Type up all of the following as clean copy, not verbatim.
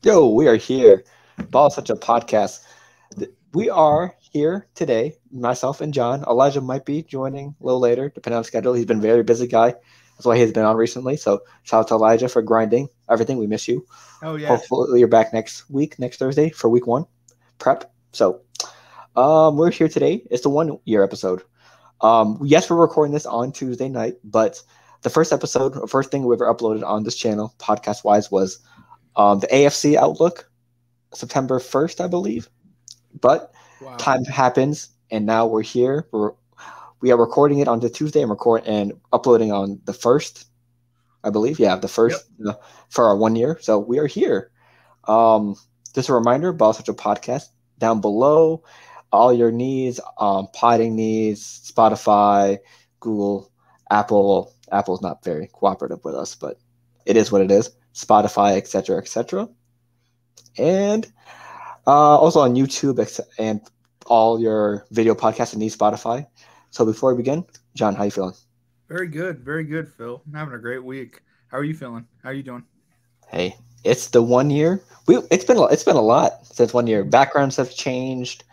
Yo, we are here. Ball Such a podcast. We are here today. Myself and John. Elijah might be joining a little later, depending on schedule. He's been a very busy guy. That's why he's been on recently. So shout out to Elijah for grinding everything. We miss you. Oh yeah. Hopefully you're back next week, next Thursday for week 1 prep. So we're here today. It's the 1 year episode. Yes, we're recording this on Tuesday night, but the first thing we ever uploaded on this channel, podcast wise, was the AFC Outlook, September 1st, I believe. But Time happens, and now we're here. We are recording it on the Tuesday and uploading on the 1st, I believe. Yeah, the 1st for our 1 year. So we are here. Just a reminder, Ball Such a podcast down below. All your needs, podding needs, Spotify, Google, Apple. Apple's not very cooperative with us, but it is what it is. Spotify, etc., etc. And also on YouTube and all your video podcasts that need Spotify. So before we begin, John, how you feeling? Very good, Phil. I'm having a great week. How are you feeling? How are you doing? Hey, it's the 1 year. It's been a lot since 1 year. Backgrounds have changed.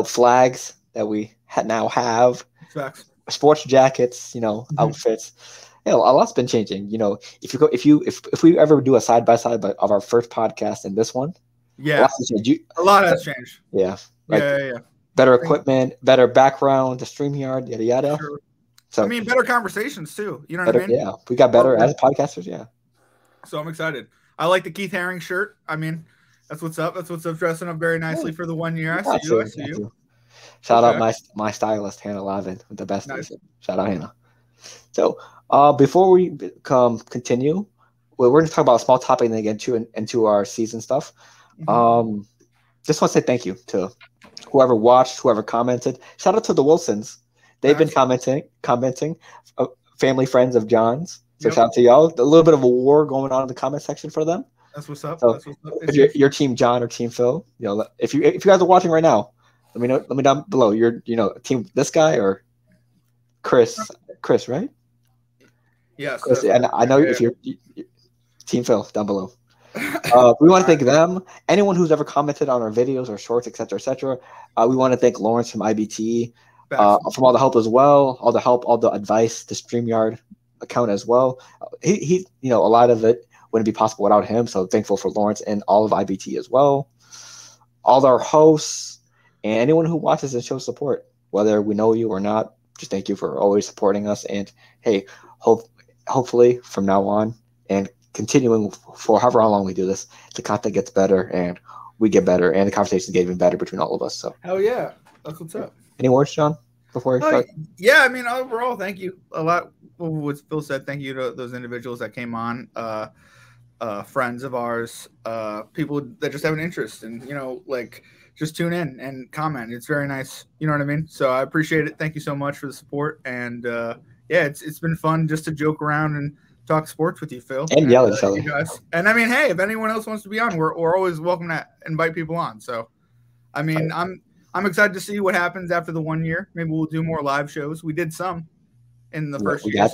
Flags that we now have. Facts. Sports jackets. Outfits. A lot's been changing. If we ever do a side by side of our first podcast and this one, a lot has changed. Yeah. Yeah. Better equipment, better background, the StreamYard, yada yada. Sure. So better conversations too. You know what I mean? Yeah, we got better as podcasters. Yeah. So I'm excited. I like the Keith Haring shirt. That's what's up. Dressing up very nicely for the 1 year. I see you. Shout out my stylist Hannah Lavin with the best. Nice. Shout out Hannah. So before we continue, we're going to talk about a small topic and then get into our season stuff. Mm-hmm. Just want to say thank you to whoever watched, whoever commented. Shout out to the Wilsons. They've been commenting, family friends of John's. So shout out to y'all. A little bit of a war going on in the comment section for them. That's what's up. So if you're Team John or Team Phil, if you guys are watching right now, let me know. Let me down below. You're team this guy or Chris, right? Yes. Chris, and I know if you're Team Phil down below. We want to thank them. Anyone who's ever commented on our videos or shorts, etc., etc. We want to thank Lawrence from IBT from all the help as well, all the advice, the StreamYard account as well. He a lot of it wouldn't be possible without him. So thankful for Lawrence and all of IBT as well. All our hosts and anyone who watches and shows support, whether we know you or not. Just thank you for always supporting us. And hey, hopefully from now on and continuing for however long we do this, the content gets better and we get better and the conversations get even better between all of us. So hell yeah, that's what's up. Any words, John, before we start? Yeah, overall, thank you a lot. What Phil said, thank you to those individuals that came on, friends of ours, people that just have an interest and just tune in and comment. It's very nice. You know what I mean? So I appreciate it. Thank you so much for the support. And it's been fun just to joke around and talk sports with you, Phil. And yell at each other. And hey, if anyone else wants to be on, we're always welcome to invite people on. So, I'm excited to see what happens after the 1 year. Maybe we'll do more live shows. We did some in the first year.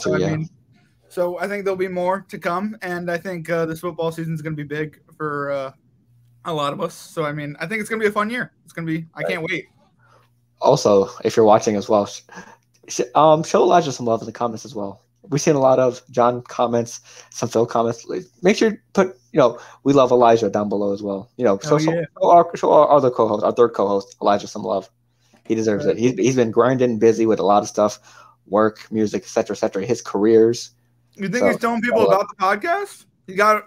So I think there'll be more to come. And I think this football season is going to be big for a lot of us. So, I think it's going to be a fun year. It's going to be, I can't wait. Also, if you're watching as well, show Elijah some love in the comments as well. We've seen a lot of John comments, some Phil comments. Make sure you put, we love Elijah down below as well. Show our other co-host, our third co-host, Elijah, some love. He deserves it. He's been grinding, busy with a lot of stuff, work, music, etc., etc. His careers. You think he's telling people about the podcast?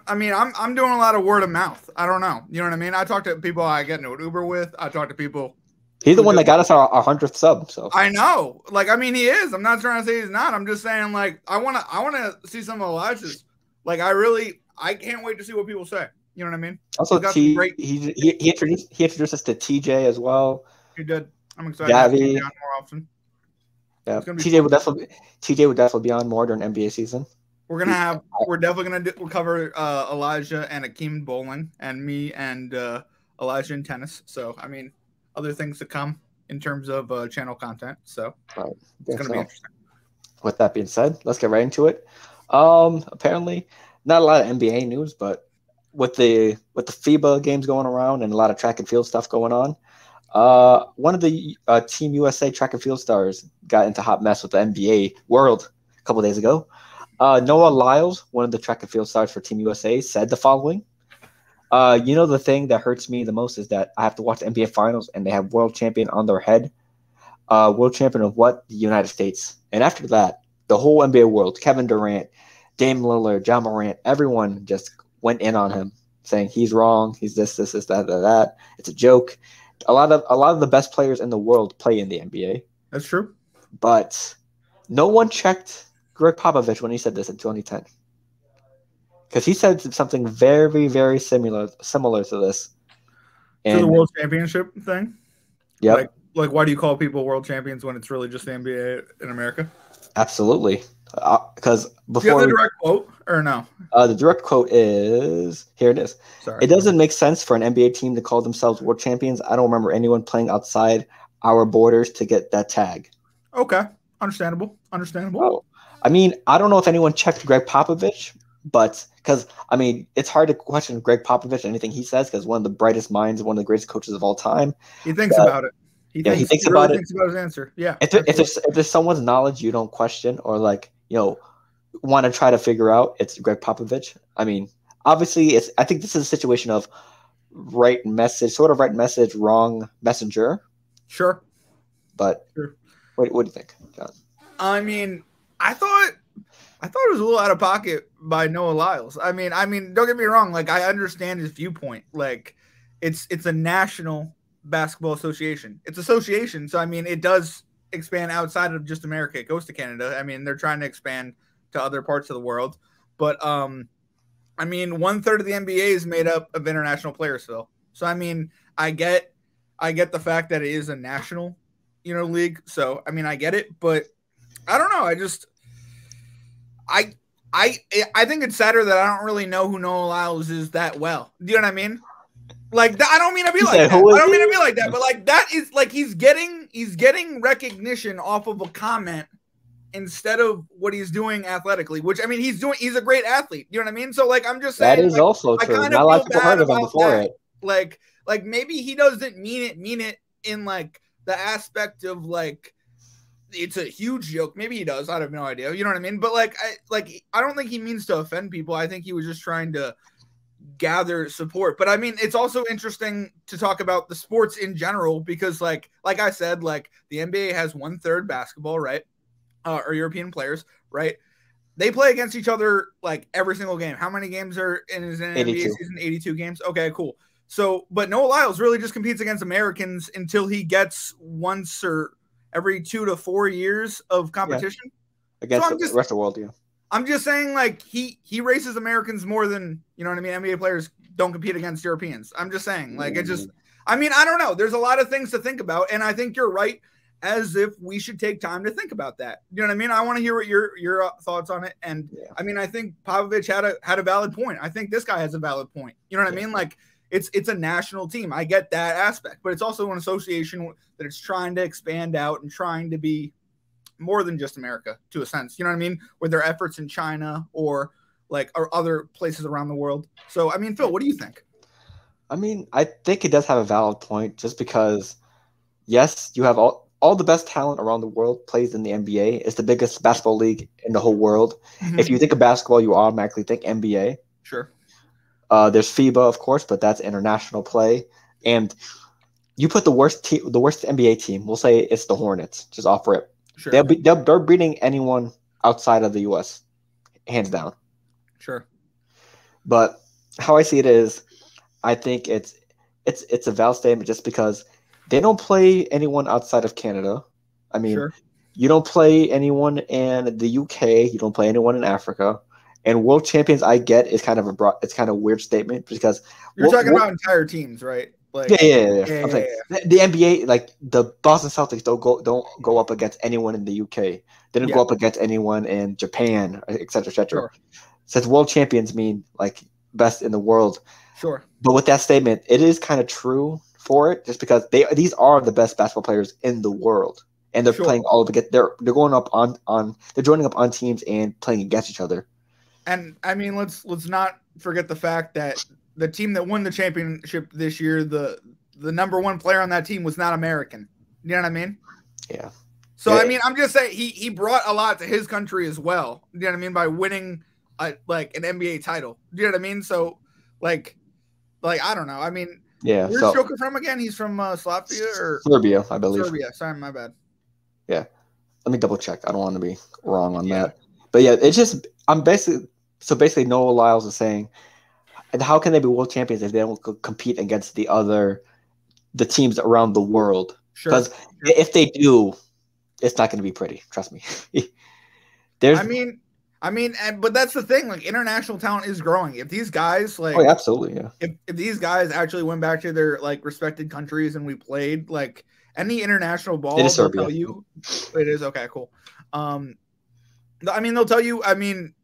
I'm doing a lot of word of mouth. I don't know. You know what I mean? I talk to people I get into an Uber with. I talk to people. He's the one that got us our 100th sub. So I know. He is. I'm not trying to say he's not. I'm just saying, I want to see some of Elijah's. I can't wait to see what people say. You know what I mean? Also, he introduced us to TJ as well. He did. I'm excited Gavi. to be on more often. Yeah, TJ would definitely be on more during NBA season. We're definitely gonna cover Elijah and Akeem bowling, and me and Elijah in tennis. So other things to come in terms of channel content. So it's gonna be interesting. With that being said, let's get right into it. Apparently, not a lot of NBA news, but with the FIBA games going around and a lot of track and field stuff going on, one of the Team USA track and field stars got into hot mess with the NBA World a couple days ago. Noah Lyles, one of the track and field stars for Team USA, said the following. The thing that hurts me the most is that I have to watch the NBA Finals and they have world champion on their head. World champion of what? The United States. And after that, the whole NBA world, Kevin Durant, Dame Lillard, Ja Morant, everyone just went in on him, saying he's wrong, he's this, that. It's a joke. A lot of the best players in the world play in the NBA. That's true. But no one checked Greg Popovich when he said this in 2010. Because he said something very, very similar to this. To the World Championship thing? Yeah. Like, why do you call people world champions when it's really just the NBA in America? Absolutely. Because before. Do you have the direct quote or no? The direct quote is, here it is. Sorry. It doesn't make sense for an NBA team to call themselves world champions. I don't remember anyone playing outside our borders to get that tag. Okay. Understandable. Oh. I mean, I don't know if anyone checked Greg Popovich, but because, I mean, it's hard to question Greg Popovich, anything he says, because one of the brightest minds, one of the greatest coaches of all time. He thinks about it. He thinks about his answer. Yeah. If there's someone's knowledge you don't question or want to try to figure out, it's Greg Popovich. I mean, obviously, I think this is a situation of right message, wrong messenger. Sure. But sure. What do you think, John? I mean, I thought it was a little out of pocket by Noah Lyles. I mean, don't get me wrong. Like, I understand his viewpoint. Like, it's a national basketball association. It's association. So, I mean, it does expand outside of just America. It goes to Canada. I mean, they're trying to expand to other parts of the world. But, I mean, 1/3 of the NBA is made up of international players, Phil. So, I mean, I get the fact that it is a national, league. So, I mean, I get it, but I don't know. I think it's sadder that I don't really know who Noah Lyles is that well. Do you know what I mean? Like, I don't mean to be like that. I don't mean to be like that, but like that is like he's getting recognition off of a comment instead of what he's doing athletically, which I mean he's a great athlete. You know what I mean? So like I'm just saying that is also true. Not a lot of people heard of him before it. Like maybe he doesn't mean it in like the aspect of like it's a huge joke. Maybe he does. I have no idea. You know what I mean? But I don't think he means to offend people. I think he was just trying to gather support. But I mean, it's also interesting to talk about the sports in general because like I said, like the NBA has 1/3 basketball, right? Or European players, right? They play against each other like every single game. How many games are in an NBA season? 82 games. Okay, cool. So, but Noah Lyles really just competes against Americans until he gets once or every 2 to 4 years of competition against the rest of the world. Yeah, I'm just saying, like he races Americans more than you know what I mean. NBA players don't compete against Europeans. I'm just saying, like it just. I mean, I don't know. There's a lot of things to think about, and I think you're right. As if we should take time to think about that. You know what I mean? I want to hear what your thoughts on it. And I mean, I think Popovich had a valid point. I think this guy has a valid point. You know what I mean? Like it's a national team. I get that aspect, but it's also an association that it's trying to expand out and trying to be more than just America to a sense. You know what I mean? With their efforts in China or other places around the world. So, I mean, Phil, what do you think? I mean, I think it does have a valid point just because, yes, you have all the best talent around the world plays in the NBA. It's the biggest basketball league in the whole world. Mm-hmm. If you think of basketball, you automatically think NBA. Sure. There's FIBA, of course, but that's international play. And you put the worst NBA team, we'll say it's the Hornets, just off rip. Sure. They're beating anyone outside of the U.S., hands down. Sure. But how I see it is, I think it's a valid statement just because they don't play anyone outside of Canada. I mean, sure. You don't play anyone in the UK. You don't play anyone in Africa. And world champions, I get, is kind of a weird statement because you're talking about entire teams, right? Like, yeah. The NBA, like the Boston Celtics, don't go up against anyone in the UK. They don't go up against anyone in Japan, et cetera, et cetera. Sure. Since world champions mean like best in the world. Sure. But with that statement, it is kind of true for it, just because these are the best basketball players in the world, and they're playing all together. They're going up they're joining up on teams and playing against each other. And I mean, let's not forget the fact that the team that won the championship this year, the number one player on that team was not American. You know what I mean? Yeah. So Yeah. I mean, I'm just saying he brought a lot to his country as well. You know what I mean? By winning like an NBA title. You know what I mean? So like I don't know. I mean, Yeah. where's Joker from again? He's from Slovakia or Serbia, I believe. Serbia. Sorry, my bad. Yeah. Let me double check. I don't want to be wrong on that. But yeah, it's just basically Noah Lyles is saying, and how can they be world champions if they don't compete against the teams around the world? Because if they do, it's not going to be pretty. Trust me. But that's the thing. Like, international talent is growing. If these guys absolutely, yeah. If these guys actually went back to their like respected countries and we played like any international ball, it is they'll Serbia. tell you it is okay. Cool. They'll tell you.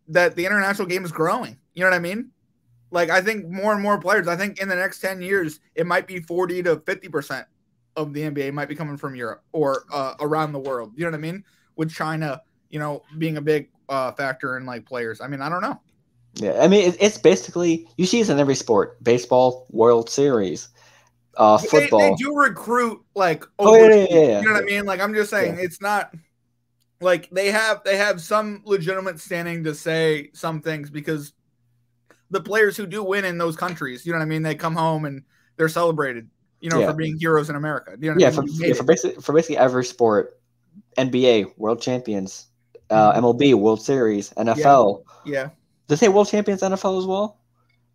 That the international game is growing. You know what I mean? Like, I think more and more players. I think in the next 10 years, it might be 40 to 50% of the NBA might be coming from Europe or around the world. You know what I mean? With China, being a big factor in like players. I mean, I don't know. Yeah, I mean, it's basically you see this in every sport: baseball, World Series, football. They do recruit like. Yeah. You know what I mean? Like, I'm just saying, it's not. Like they have some legitimate standing to say some things because the players who do win in those countries, you know what I mean, they come home and they're celebrated, for being heroes in America. You know what I mean? For basically every sport, NBA World Champions, MLB World Series, NFL. Yeah. They say World Champions NFL as well.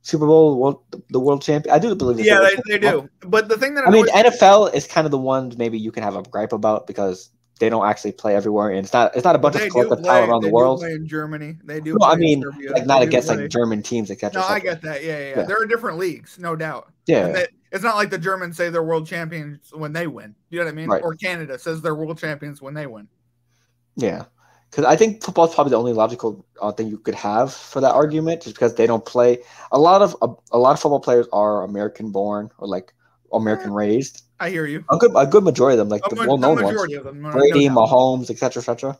Super Bowl, the World Champion. I do believe. They do. But the thing that NFL is kind of the one maybe you can have a gripe about because they don't actually play everywhere, and it's not a bunch of collective talent around the world. They play in Germany. They do. No, I mean, like not against like German teams, etc. No, I get that. Yeah. There are different leagues, no doubt. Yeah. It's not like the Germans say they're world champions when they win. You know what I mean? Right. Or Canada says they're world champions when they win. Yeah, because I think football is probably the only logical thing you could have for that argument, just because they don't play. A lot of football players are American born or like American raised. I hear you. A good majority of them, like the well-known ones, Brady, Mahomes, etc.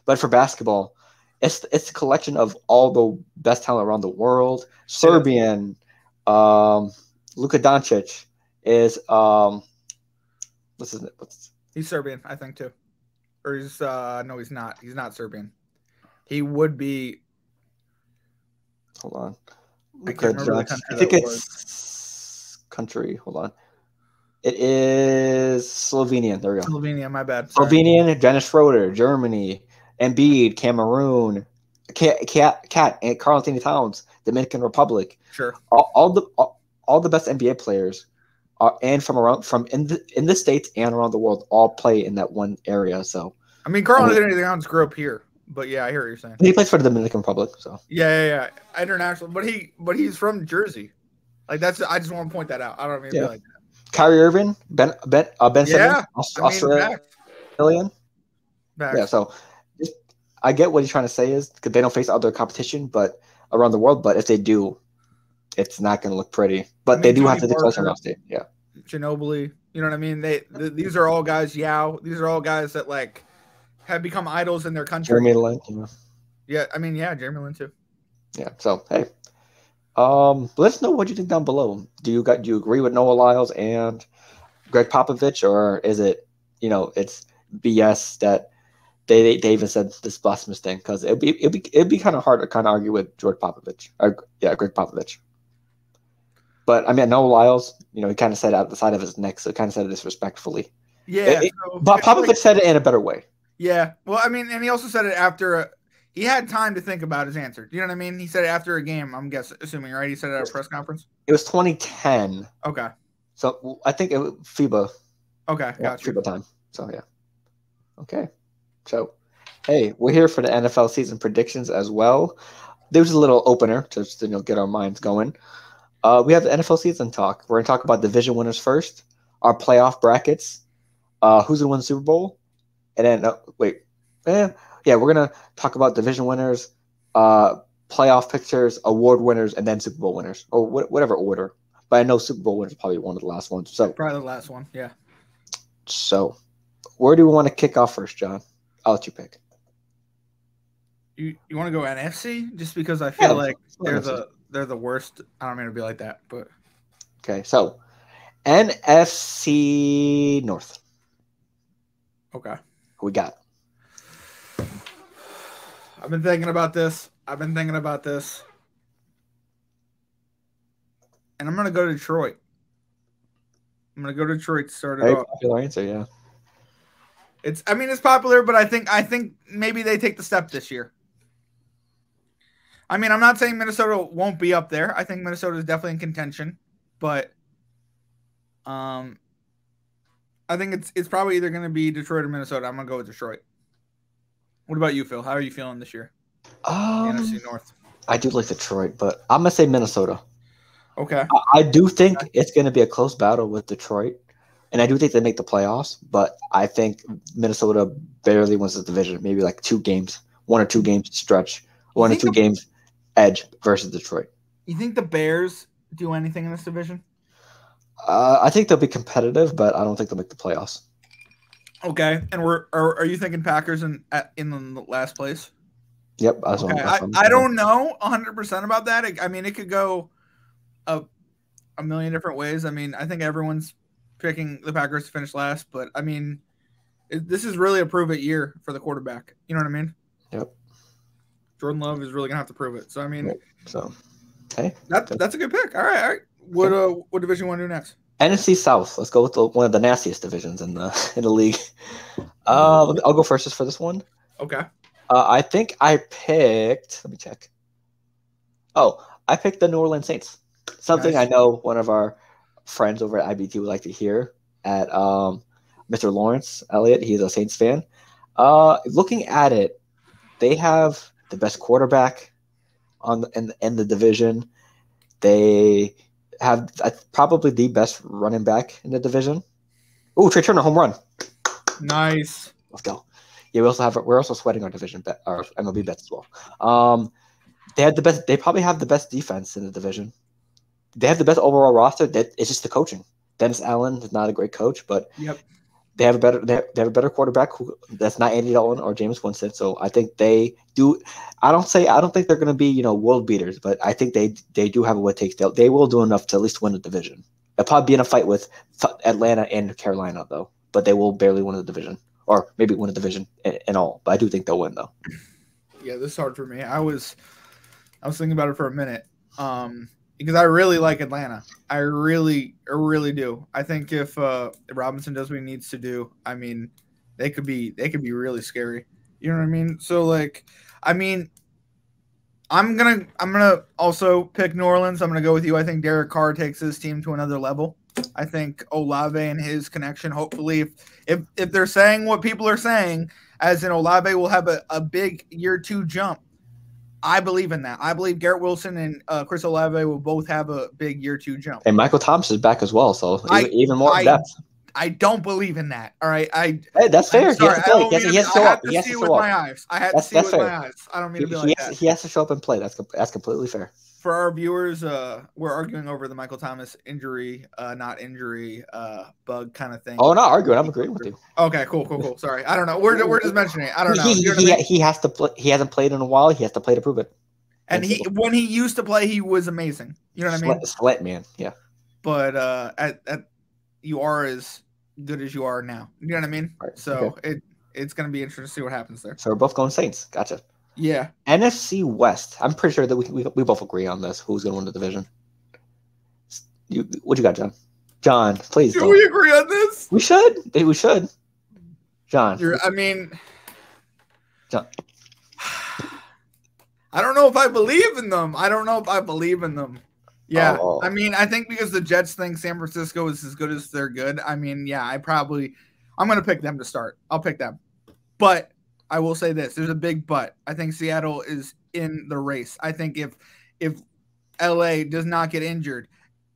But for basketball, it's the collection of all the best talent around the world. Serbian, Luka Doncic is what's his name? He's Serbian, I think too, or he's no, he's not. He's not Serbian. He would be. Hold on, Luka Doncic. I think it's country. Hold on. It is Slovenian. There we go. Slovenia, my bad. Sorry. Slovenian, Dennis Schroeder, Germany, Embiid, Cameroon, Cat, and Karl Anthony Towns, Dominican Republic. Sure. All the best NBA players are in the States and around the world all play in that one area. So I mean, Karl Anthony Towns grew up here, but yeah, I hear what you're saying. He plays for the Dominican Republic. So yeah, international, but he's from Jersey. Like I just want to point that out. I don't mean to be like that. Kyrie Irving, Ben Simmons, Australian. Yeah, so I get what he's trying to say is because they don't face other competition, but around the world. But if they do, it's not going to look pretty. But they do have to declare around state. Yeah, Ginobili, you know what I mean? These are all guys. Yao, these are all guys that like have become idols in their country. Jeremy Lin, Jeremy Lin too. Yeah. So hey. Let us know what you think down below. Do you agree with Noah Lyles and Greg Popovich, or is it it's BS that they even said this blasphemous thing? Because it'd be kind of hard to kind of argue with Greg Popovich. But I mean, Noah Lyles, he kind of said it out the side of his neck, so kind of said it disrespectfully. Yeah, but Popovich said it in a better way. Yeah, well, I mean, and he also said it after. He had time to think about his answer. Do you know what I mean? He said it after a game, I'm assuming, right? He said it at a press conference? It was 2010. Okay. So I think it was FIBA. Okay, gotcha. FIBA time. So, yeah. Okay. So, hey, we're here for the NFL season predictions as well. There's a little opener just to get our minds going. We have the NFL season talk. We're going to talk about division winners first, our playoff brackets, who's going to win the Super Bowl, and then, yeah, we're going to talk about division winners, playoff pictures, award winners, and then Super Bowl winners, or whatever order. But I know Super Bowl winners is probably one of the last ones. So probably the last one, yeah. So where do we want to kick off first, John? I'll let you pick. You want to go NFC? Just because I feel like there's they're the worst. I don't mean to be like that, but Okay, so NFC North. okay. Who we got? I've been thinking about this. And I'm gonna go to Detroit. To start it Very off. popular answer, yeah. It's popular, but I think maybe they take the step this year. I mean, I'm not saying Minnesota won't be up there. I think Minnesota is definitely in contention, but I think it's probably either going to be Detroit or Minnesota. I'm going to go with Detroit. What about you, Phil? How are you feeling this year? NFC North. I do like Detroit, but I'm going to say Minnesota. Okay. I do think it's going to be a close battle with Detroit, and I do think they make the playoffs, but I think Minnesota barely wins the division. Maybe like 2 games, 1 or 2 games stretch, 1 or 2 games edge versus Detroit. You think the Bears do anything in this division? I think they'll be competitive, but I don't think they'll make the playoffs. Okay, and are you thinking Packers in the last place? Yep. Okay. I don't know 100% about that. I mean, it could go a million different ways. I mean, I think everyone's picking the Packers to finish last, but I mean, this is really a prove-it year for the quarterback. You know what I mean? Yep. Jordan Love is really gonna have to prove it. So I mean, hey, that's a good pick. All right. What division you want to do next? NFC South. Let's go with one of the nastiest divisions in the league. I'll go first just for this one. Okay. I think I picked. Let me check. Oh, I picked the New Orleans Saints. Something nice. I know one of our friends over at IBT would like to hear. At Mr. Lawrence Elliott, he's a Saints fan. Looking at it, they have the best quarterback in the division. They have probably the best running back in the division. Oh, Trey Turner, home run! Nice. Let's go. Yeah, we're also sweating our division bet, our MLB bets as well. They had the best. They probably have the best defense in the division. They have the best overall roster. It's just the coaching. Dennis Allen is not a great coach, but they have a better quarterback that's not Andy Dalton or Jameis Winston. So I think they do. I don't think they're going to be world beaters, but I think they do have what it takes. They will do enough to at least win the division. They'll probably be in a fight with Atlanta and Carolina though, but they will barely win the division, or maybe win a division in all. But I do think they'll win though. Yeah, this is hard for me. I was thinking about it for a minute. Because I really like Atlanta. I really do. I think if Robinson does what he needs to do, I mean, they could be really scary. You know what I mean? So I'm gonna also pick New Orleans. I'm gonna go with you. I think Derek Carr takes his team to another level. I think Olave and his connection, hopefully, if they're saying what people are saying, as in Olave will have a big year 2 jump. I believe in that. I believe Garrett Wilson and Chris Olave will both have a big year 2 jump. And Michael Thomas is back as well, so even more depth. I don't believe in that. All right, hey, that's fair. Sorry, he has to show up. He has to see it with my eyes. I had to see it with my eyes. I don't mean to be like that. He has to show up and play. That's completely fair. For our viewers, we're arguing over the Michael Thomas injury, not injury, bug kind of thing. Oh, not arguing. I'm agreeing with you. Okay, cool. Sorry, I don't know. We're just mentioning it. I don't know. He has to play. He hasn't played in a while. He has to play to prove it. And when he used to play, he was amazing. You know what I mean? Sweat man, yeah. But at you are as good as you are now. You know what I mean? Right. So it's going to be interesting to see what happens there. So we're both going Saints. Gotcha. Yeah. NFC West. I'm pretty sure that we both agree on this. Who's going to win the division? What you got, John? John, please. Do we agree on this? We should. We should. John. John. I don't know if I believe in them. Yeah. Oh. I mean, I think because the Jets think San Francisco is as good as they're good. I mean, yeah, I'm going to pick them to start. I'll pick them. But I will say this. There's a big but. I think Seattle is in the race. I think if LA does not get injured,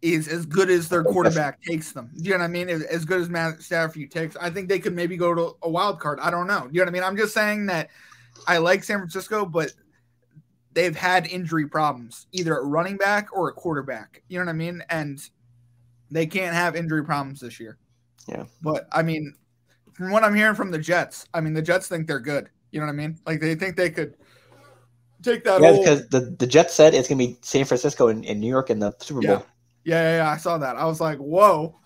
is as good as their quarterback takes them. Do you know what I mean? As good as Matt Stafford takes, I think they could maybe go to a wild card. I don't know. Do you know what I mean? I'm just saying that I like San Francisco, but they've had injury problems, either at running back or a quarterback. You know what I mean? And they can't have injury problems this year. Yeah. But, I mean, from what I'm hearing from the Jets, the Jets think they're good. You know what I mean? Like, they think they could take that Yeah, whole. because the Jets said it's gonna be San Francisco and New York in the Super Bowl. Yeah. I saw that. I was like, whoa,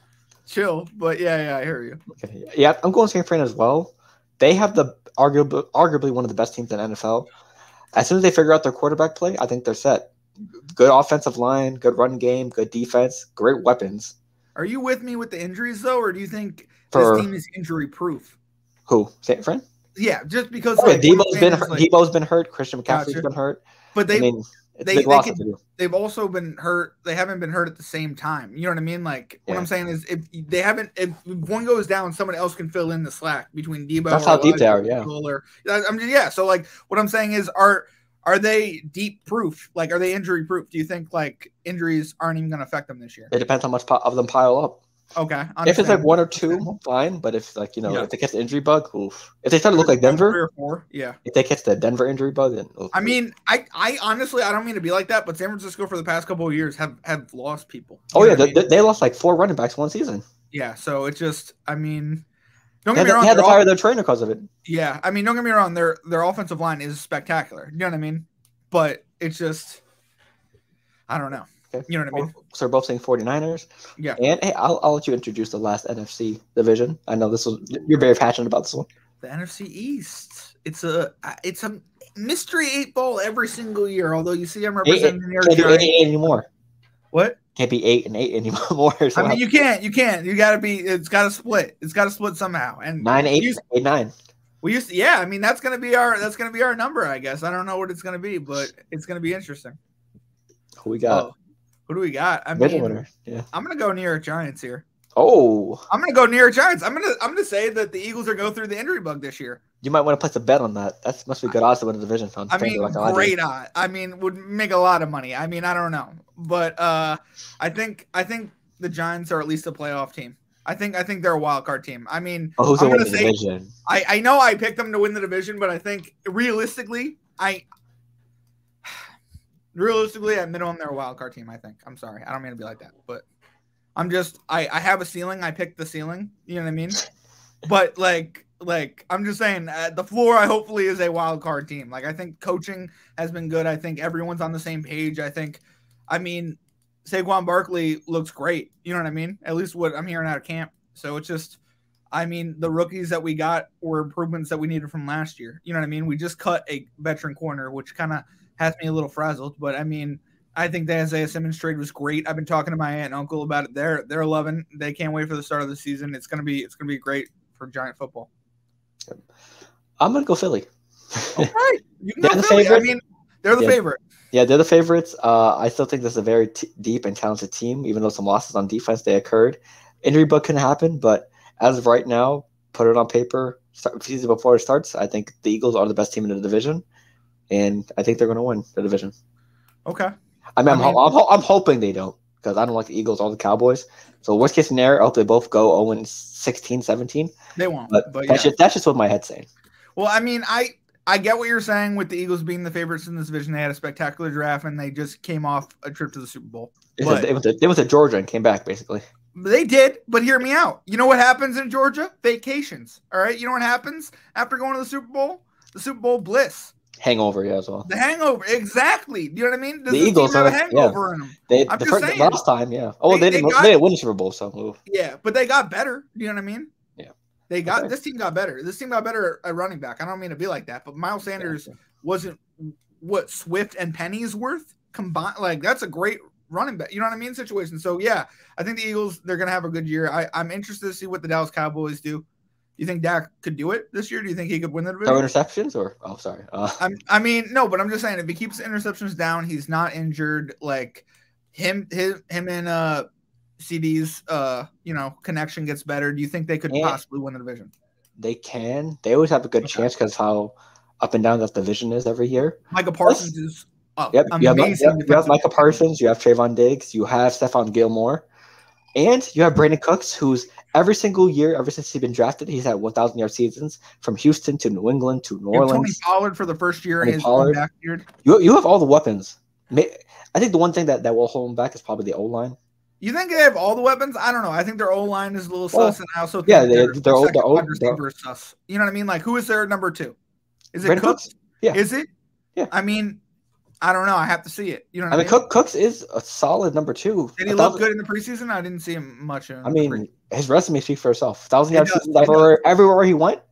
chill. But yeah, I hear you. Okay. Yeah, I'm going San Fran as well. They have the arguably one of the best teams in NFL. As soon as they figure out their quarterback play, I think they're set. Good offensive line, good run game, good defense, great weapons. Are you with me with the injuries though, or do you think For this team is injury proof? who? San Fran? Yeah, just because Oh, yeah, like Debo's been hurt. Christian McCaffrey's been hurt. But I mean, it's a big loss to do. They've also been hurt. They haven't been hurt at the same time. You know what I mean? Like what I'm saying is, if one goes down, someone else can fill in the slack between Debo. That's how deep they are. Yeah. So like what I'm saying is, are they deep proof? Like, are they injury proof? Do you think like injuries aren't even going to affect them this year? It depends how much of them pile up. Okay. If it's like one or two, fine. But if like if they catch the injury bug, oof. If they start to look like Denver, 3 or 4, yeah. If they catch the Denver injury bug, then oof. I mean, I honestly I don't mean to be like that, but San Francisco for the past couple of years have lost people. Oh yeah, they lost like 4 running backs one season. Yeah, so it's just don't get me wrong. They had to fire their trainer because of it. Yeah, I mean, don't get me wrong. Their offensive line is spectacular. You know what I mean? But it's just, I don't know. Okay. You know what I mean? So we're both saying 49ers. Yeah. And hey, I'll let you introduce the last NFC division. I know you're very passionate about this one. The NFC East. It's a mystery 8 ball every single year. Although you see, I'm representing the New York Giants. 8 anymore. What? Can't be 8 and 8 anymore. So I mean, you can't. You got to be. It's got to split. It's got to split somehow. And 9-8, 8-9. We used to, yeah. I mean, that's gonna be our number, I guess. I don't know what it's gonna be, but it's gonna be interesting. Who we got? Who do we got? I Middle mean, winner. Yeah. I'm gonna go New York Giants here. Oh. I'm gonna go New York Giants. I'm gonna say that the Eagles are going through the injury bug this year. You might want to place a bet on that. That must be good odds to win the division. I mean, great odds. I mean, would make a lot of money. I mean, I don't know, but I think the Giants are at least a playoff team. I think they're a wild card team. I mean, who's going to win the division? I know I picked them to win the division, but I think realistically, at minimum, they're a wild card team. I think. I'm sorry, I don't mean to be like that, but I'm just I have a ceiling. I picked the ceiling. You know what I mean? But like I'm just saying, the floor hopefully is a wild card team. Like I think coaching has been good. I think everyone's on the same page. I mean, Saquon Barkley looks great. You know what I mean? At least what I'm hearing out of camp. So it's just, I mean, the rookies that we got were improvements that we needed from last year. You know what I mean? We just cut a veteran corner, which kind of has me a little frazzled. But I mean, I think the Isaiah Simmons trade was great. I've been talking to my aunt and uncle about it. They're loving. They can't wait for the start of the season. It's gonna be great for Giant football. I'm gonna go Philly. All right, you can go Philly. I mean, they're the favorite. Yeah, they're the favorites. I still think this is a very deep and talented team, even though some losses on defense they occurred. Injury bug can happen, but as of right now, put it on paper, season before it starts, I think the Eagles are the best team in the division, and I think they're going to win the division. Okay. I'm hoping they don't, because I don't like the Eagles or the Cowboys. So worst case scenario, I hope they both go 0-16, 17. They won't. But that's just what my head's saying. Well, I mean, I get what you're saying with the Eagles being the favorites in this division. They had a spectacular draft, and they just came off a trip to the Super Bowl. They went to Georgia and came back, basically. They did, but hear me out. You know what happens in Georgia? Vacations. All right? You know what happens after going to the Super Bowl? The Super Bowl bliss. Hangover, yeah, as well. The hangover, exactly. You know what I mean? The Eagles have a hangover in them. The last time, yeah. Oh, they didn't win the Super Bowl, so. Yeah, but they got better. You know what I mean? Yeah. This team got better. This team got better at running back. I don't mean to be like that, but Miles Sanders wasn't what Swift and Penny's worth combined. Like that's a great running back. You know what I mean? Situation. So yeah, I think the Eagles, they're gonna have a good year. I'm interested to see what the Dallas Cowboys do. You think Dak could do it this year? Do you think he could win the division? No interceptions or sorry. I mean, no, but I'm just saying if he keeps the interceptions down, he's not injured. Like him and CD's connection gets better. Do you think they could possibly win the division? They can. They always have a good chance because how up and down that division is every year. Micah Parsons is amazing. You have Micah Parsons, you have Trayvon Diggs, you have Stephon Gilmore, and you have Brandon Cooks, who's every single year, ever since he's been drafted, he's had 1,000-yard seasons from Houston to New England to New Orleans. Tony Pollard for the first year in his backyard. You have all the weapons. I think the one thing that will hold him back is probably the O-line. You think they have all the weapons? I don't know. I think their O-line is a little sus, and I also think their wide receiver is sus. You know what I mean? Like, who is their number 2? Is it Cooks? Yeah. Is it? Yeah. I mean, I don't know. I have to see it. You know what I I mean, mean? Cooks is a solid number 2. Did he look good in the preseason? I didn't see him much. I mean, his resume speaks for itself. 1,000-yard It does, seasons everywhere he went.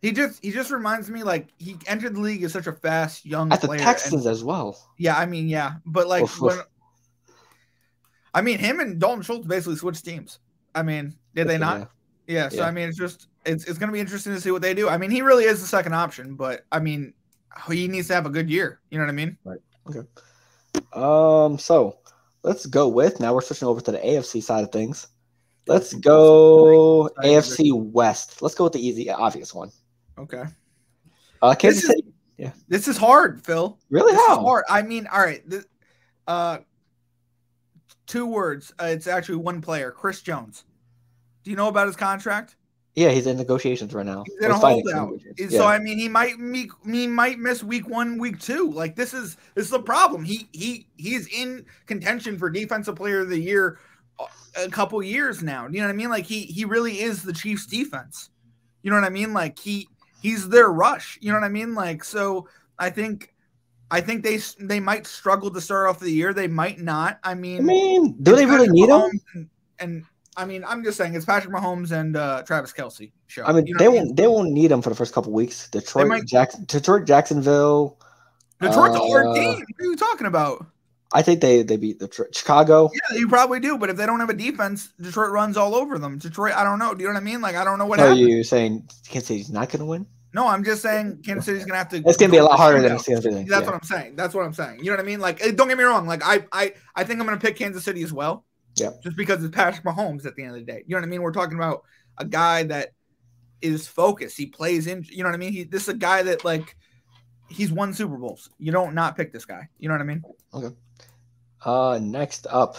He just reminds me like he entered the league as such a fast young At the player. Texans as well. Yeah, I mean, yeah, but like I mean, him and Dalton Schultz basically switched teams. I mean, did they not? Yeah. So I mean, it's going to be interesting to see what they do. I mean, he really is the second option, but I mean, he needs to have a good year. You know what I mean? Right. Okay. So let's go with now. We're switching over to the AFC side of things. Let's go AFC West. Let's go with the easy, obvious one. Okay. Kansas City. Yeah. This is hard, Phil. Really? This is hard. I mean, all right. 2 words. It's actually one player, Chris Jones. Do you know about his contract? Yeah, he's in negotiations right now. He's in a holdout. So I mean, he might miss week 1, week 2. Like this is the problem. He's in contention for defensive player of the year a couple years now. You know what I mean? Like he really is the Chiefs defense. You know what I mean? Like he's their rush. You know what I mean? Like so I think they might struggle to start off the year. They might not. I mean, do they really need him? And I mean, I'm just saying it's Patrick Mahomes and Travis Kelce show. I mean, you know they won't need him for the first couple weeks. Detroit, Jacksonville. Detroit's a hard team. What are you talking about? I think they beat Chicago. Yeah, you probably do. But if they don't have a defense, Detroit runs all over them. Detroit, I don't know. Do you know what I mean? Like, I don't know what happened. Are you saying Kansas City's not going to win? No, I'm just saying Kansas City's going to have to. It's going to be a lot harder than it's going to be. That's what I'm saying. That's what I'm saying. You know what I mean? Like, don't get me wrong. Like, I think I'm going to pick Kansas City as well. Yeah. Just because it's Patrick Mahomes at the end of the day. You know what I mean? We're talking about a guy that is focused. He plays in. You know what I mean? This is a guy that like he's won Super Bowls. You don't not pick this guy. You know what I mean? Okay. Next up,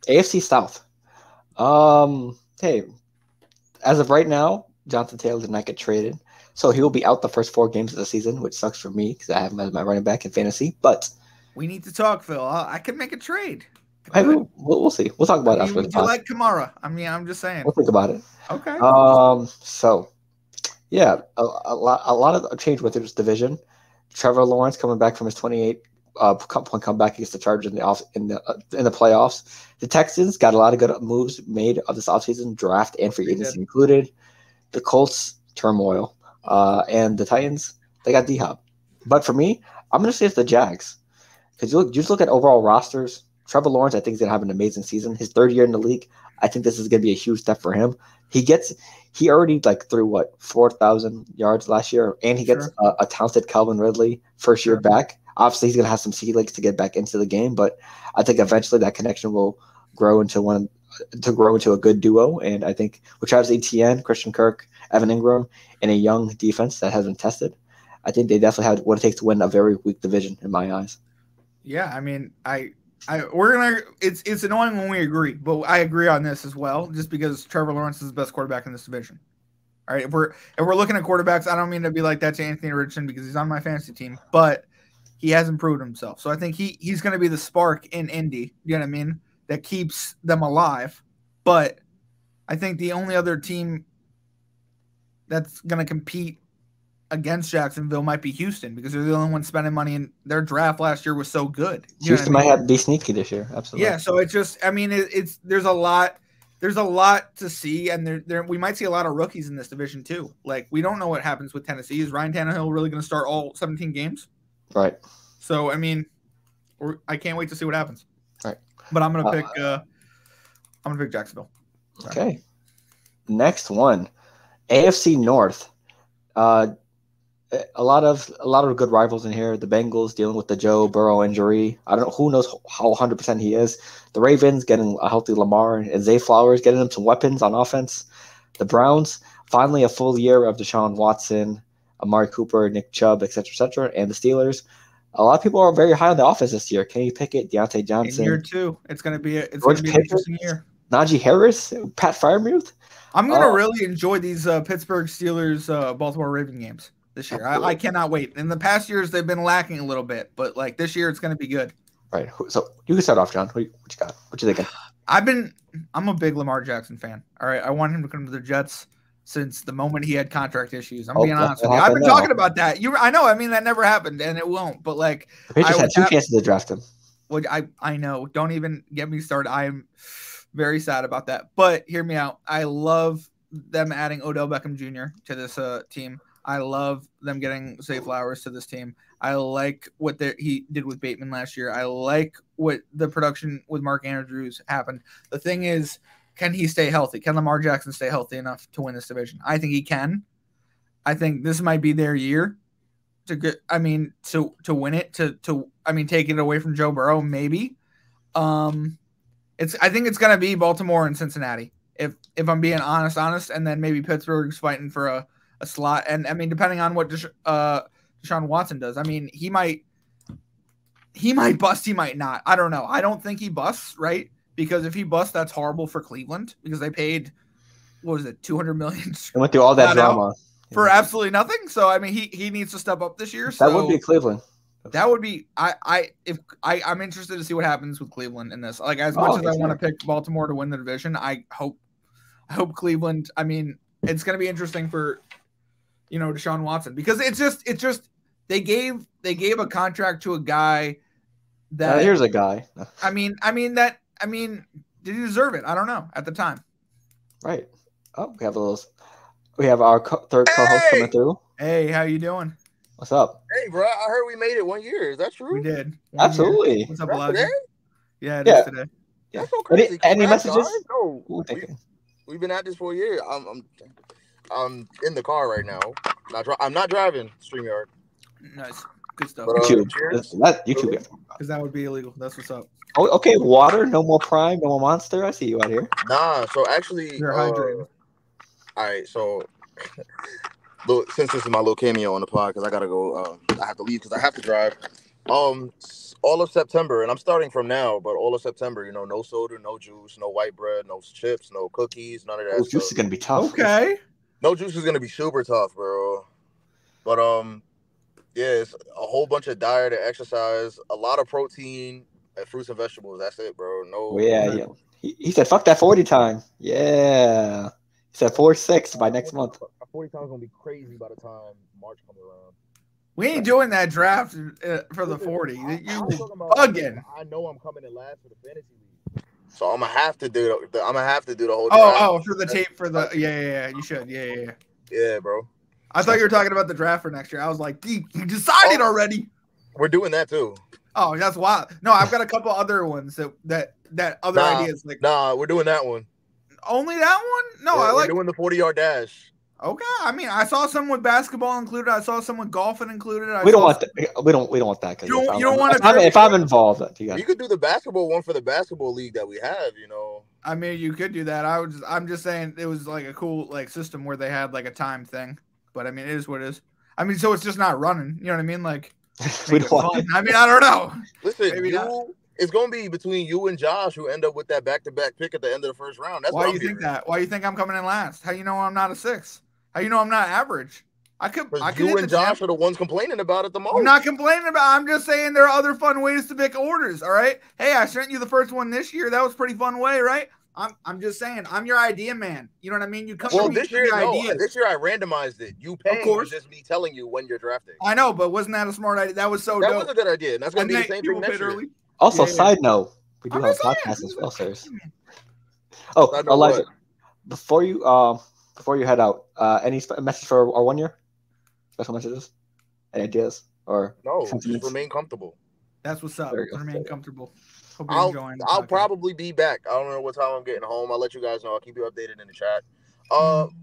AFC South. Hey, as of right now, Jonathan Taylor did not get traded, so he will be out the first 4 games of the season, which sucks for me because I have him as my running back in fantasy. But we need to talk, Phil. I could make a trade. We'll see. We'll talk about it after the pod. You like Kamara? I mean, I'm just saying. We'll think about it. Okay. So, yeah, a lot of change with this division. Trevor Lawrence coming back from his 28 point comeback against the Chargers in the playoffs. The Texans got a lot of good moves made of this offseason, draft and free agency included. The Colts turmoil, and the Titans they got D-Hop. But for me, I'm going to say it's the Jags because you just look at overall rosters. Trevor Lawrence, I think, is going to have an amazing season. His 3rd year in the league, I think this is going to be a huge step for him. He already threw 4,000 yards last year, and he gets a talented Calvin Ridley first year back. Obviously, he's going to have some sea legs to get back into the game, but I think eventually that connection will grow into a good duo. And I think with Travis Etienne, Christian Kirk, Evan Ingram, and a young defense that has been tested, I think they definitely have what it takes to win a very weak division in my eyes. Yeah, I mean, it's annoying when we agree, but I agree on this as well, just because Trevor Lawrence is the best quarterback in this division. All right, if we're looking at quarterbacks, I don't mean to be like that to Anthony Richardson because he's on my fantasy team, but he hasn't proved himself. So I think he's going to be the spark in Indy. You know what I mean? That keeps them alive. But I think the only other team that's going to compete against Jacksonville might be Houston because they're the only one spending money, and their draft last year was so good. Houston might be sneaky this year, absolutely. Yeah, so it's just, I mean, there's a lot to see, and we might see a lot of rookies in this division too. Like we don't know what happens with Tennessee. Is Ryan Tannehill really going to start all 17 games? Right. So I mean, I can't wait to see what happens. Right. But I'm gonna pick Jacksonville. Okay. Next one, AFC North. A lot of good rivals in here. The Bengals dealing with the Joe Burrow injury. I don't know who knows how 100% he is. The Ravens getting a healthy Lamar and Zay Flowers, getting them some weapons on offense. The Browns finally a full year of Deshaun Watson, Amari Cooper, Nick Chubb, etc. And the Steelers. A lot of people are very high on the offense this year. Kenny Pickett, Deontay Johnson. In year 2, it's going to be an interesting year. Najee Harris, Pat Freiermuth. I'm going to really enjoy these Pittsburgh Steelers, Baltimore Ravens games this year. I cannot wait. In the past years, they've been lacking a little bit, but like this year, it's going to be good. Right. So you can start off, John. What you got? What you thinking? I'm a big Lamar Jackson fan. All right. I want him to come to the Jets. since the moment he had contract issues. I'm Oh, being honest that with you. I've been happened now. talking about that. I know. I mean, that never happened, and it won't. But like, The Patriots I had would 2 have- chances to draft him. Which I know. Don't even get me started. I'm very sad about that. But hear me out. I love them adding Odell Beckham Jr. to this team. I love them getting Zay Flowers to this team. I like what he did with Bateman last year. I like what the production with Mark Andrews happened. The thing is, can he stay healthy? Can Lamar Jackson stay healthy enough to win this division? I think he can. I think this might be their year to get. I mean, to win it. Take it away from Joe Burrow, maybe. I think it's gonna be Baltimore and Cincinnati. If I'm being honest, and then maybe Pittsburgh's fighting for a slot. And I mean, depending on what Deshaun Watson does, I mean, he might bust, he might not. I don't know. I don't think he busts, right? Because if he busts, that's horrible for Cleveland because they paid, what was it, $200 million? They went through all that drama for absolutely nothing. So I mean, he needs to step up this year. That would be Cleveland. That would be I'm interested to see what happens with Cleveland in this. Like as much as I want to pick Baltimore to win the division, I hope Cleveland. I mean, it's going to be interesting for Deshaun Watson because it's just they gave a contract to a guy that here's a guy. I mean, did he deserve it? I don't know at the time. Right. Oh, we have our third co-host coming through. Hey, how you doing? What's up? Hey, bro, I heard we made it 1 year. Is that true? We did. Absolutely. What's up, That's Elijah? today? Yeah, it is today. Yeah. That's so crazy. Any messages? No, we've been at this for a year. I'm in the car right now. I'm not driving StreamYard. Nice. Good stuff. But, YouTube. YouTube. Because that would be illegal. That's what's up. Oh, okay. Water. No more Prime. No more Monster. I see you out here. Nah. So actually, you're hydrated. All right. So, since this is my little cameo on the pod, because I gotta go. I have to leave because I have to drive. All of September, and I'm starting from now, but all of September, no soda, no juice, no white bread, no chips, no cookies, none of that. Juice is gonna be tough. Okay. No juice is gonna be super tough, bro. But yeah, it's a whole bunch of diet and exercise, a lot of protein and fruits and vegetables. That's it, bro. No. Well, yeah. He said, "Fuck that 40 time." Yeah. He said 4-6 by next month. 40 times gonna be crazy by the time March comes around. We ain't doing that draft for the 40. You bugging. I know I'm coming in last for the fantasy league, so I'm gonna have to do the whole draft. Oh, for the tape for the yeah. You should yeah. Yeah, bro. I thought you were talking about the draft for next year. I was like, you decided already. We're doing that too. Oh, that's wild. No, I've got a couple other ones that other ideas like. Nah, we're doing that one. Only that one? No, we're doing the 40-yard dash. Okay, I mean, I saw some with basketball included. I saw some with golfing included. We don't want that. We don't want that. You don't want to. If I'm involved, you could do the basketball one for the basketball league that we have. I mean, you could do that. I'm just saying it was like a cool system where they had like a time thing. But I mean, it is what it is. I mean, so it's just not running. You know what I mean? Like, we don't want. I mean, I don't know. Listen, it's going to be between you and Josh who end up with that back-to-back pick at the end of the first round. That's why you think that? Why you think I'm coming in last? How you know I'm not a 6? How you know I'm not average? I could you and Josh are the ones complaining about it the most. I'm not complaining about it. I'm just saying there are other fun ways to pick orders, all right? Hey, I sent you the first one this year. That was a pretty fun way, right? I'm just saying, I'm your idea man. You know what I mean? You come to me this year, this year I randomized it. You paying was just me telling you when you're drafting. I know, but wasn't that a smart idea? That was dope. That was a good idea. And that's going to be the same thing next year. Also, side note, we do have a podcast as well, sirs. Oh, Elijah, before you head out, any message for our 1 year? Special messages? Any ideas? Or no, just remain comfortable. That's what's up. Remain comfortable. I'll probably be back. I don't know what time I'm getting home. I'll let you guys know. I'll keep you updated in the chat.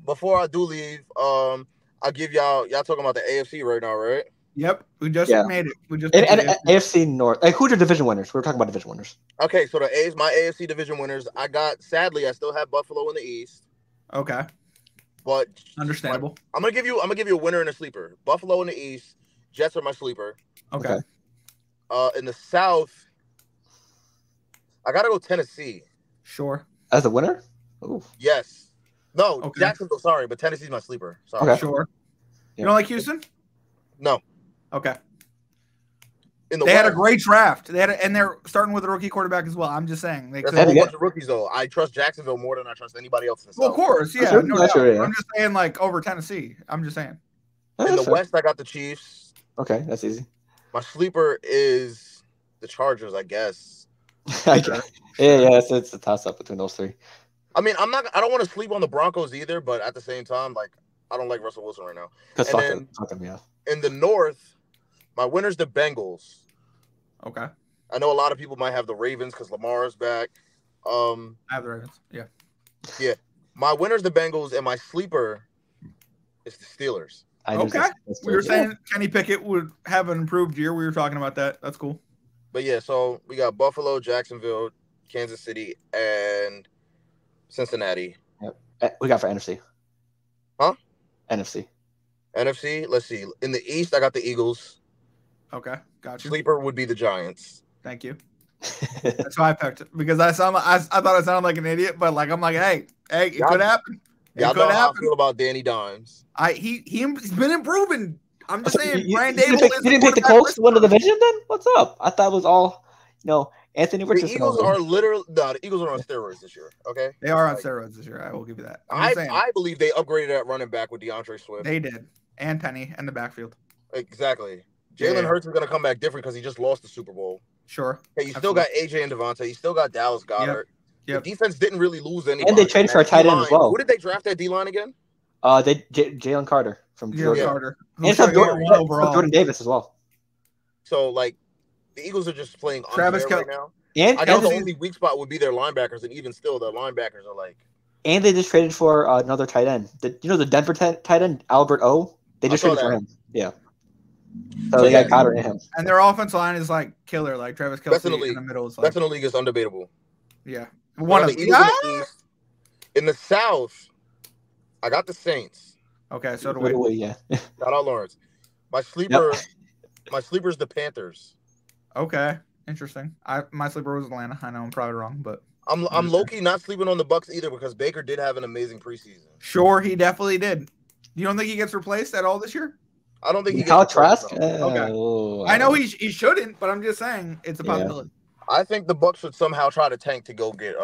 Before I do leave, I'll give y'all talking about the AFC right now, right? Yep. We just made it. We just and AFC North. Like, who's your division winners? We're talking about division winners. Okay, so my AFC division winners, I still have Buffalo in the East. Okay. But understandable. I'm gonna give you a winner and a sleeper. Buffalo in the East, Jets are my sleeper. Okay. In the South, I gotta go Tennessee. Sure. As a winner? Ooh. Yes. No, okay. Jacksonville. Sorry, but Tennessee's my sleeper. Sorry. Okay. Sure. You don't like Houston? No. Okay. In the They had a West, great draft. And they're starting with a rookie quarterback as well. I'm just saying. That's a whole bunch of rookies, though. I trust Jacksonville more than I trust anybody else in the South. Well, of course, yeah, Sure, no yeah, doubt. sure, yeah. I'm just saying, like, over Tennessee. I'm just saying. In the West, I got the Chiefs. Okay, that's easy. My sleeper is the Chargers, I guess. Yeah, it's a toss-up between those three. I mean, I don't want to sleep on the Broncos either, but at the same time, like, I don't like Russell Wilson right now. Because And fuck then- him. Fuck him, yeah. In the North, my winner's the Bengals. Okay. I know a lot of people might have the Ravens because Lamar is back. I have the Ravens. Yeah. My winner's the Bengals, and my sleeper is the Steelers. Okay. We were saying Kenny Pickett would have an improved year. We were talking about that. That's cool. But yeah, so we got Buffalo, Jacksonville, Kansas City, and Cincinnati. We got for NFC. Huh? NFC. NFC, let's see. In the East, I got the Eagles. Okay. Got you. Sleeper would be the Giants. Thank you. That's why I picked it because I thought I sounded like an idiot, but like I'm like, hey, it could happen. Y'all know how I feel about Danny Dimes. He's been improving. I'm just saying, Brian You Dable. didn't pick the Colts to win the division then? What's up? I thought it was all, Anthony Richardson. The Eagles are the Eagles are on steroids this year. Okay, they are on steroids this year. I will give you that. I believe they upgraded that running back with DeAndre Swift. They did, and Penny and the backfield. Exactly. Jalen Hurts is gonna come back different because he just lost the Super Bowl. Sure. Hey, you still got AJ and Devontae. You still got Dallas Goddard. Yep. The defense didn't really lose anybody. And they traded for a tight end as well. Who did they draft at D-line again? Jalen Carter from Georgia. Carter. And some Jordan Davis as well. So, like, the Eagles are just playing Travis unfair right now. And I know the only weak spot would be their linebackers, and even still, their linebackers are like. And they just traded for another tight end. The Denver tight end, Albert O. They just traded for him. Yeah. So they got Goddard in him. And their offense line is like killer, like Travis Kelce in the middle. Is like, best in the league is undebatable. Yeah. One of the Eagles in the East. In the South, I got the Saints. Okay, so do we. Yeah. Shout out Lawrence. My sleeper is the Panthers. Okay, interesting. My sleeper was Atlanta. I know I'm probably wrong, but I'm low-key not sleeping on the Bucs either because Baker did have an amazing preseason. Sure, he definitely did. You don't think he gets replaced at all this year? I don't think he Kyle gets Trask. Okay. I know he shouldn't, but I'm just saying it's a possibility. I think the Bucs should somehow try to tank to go get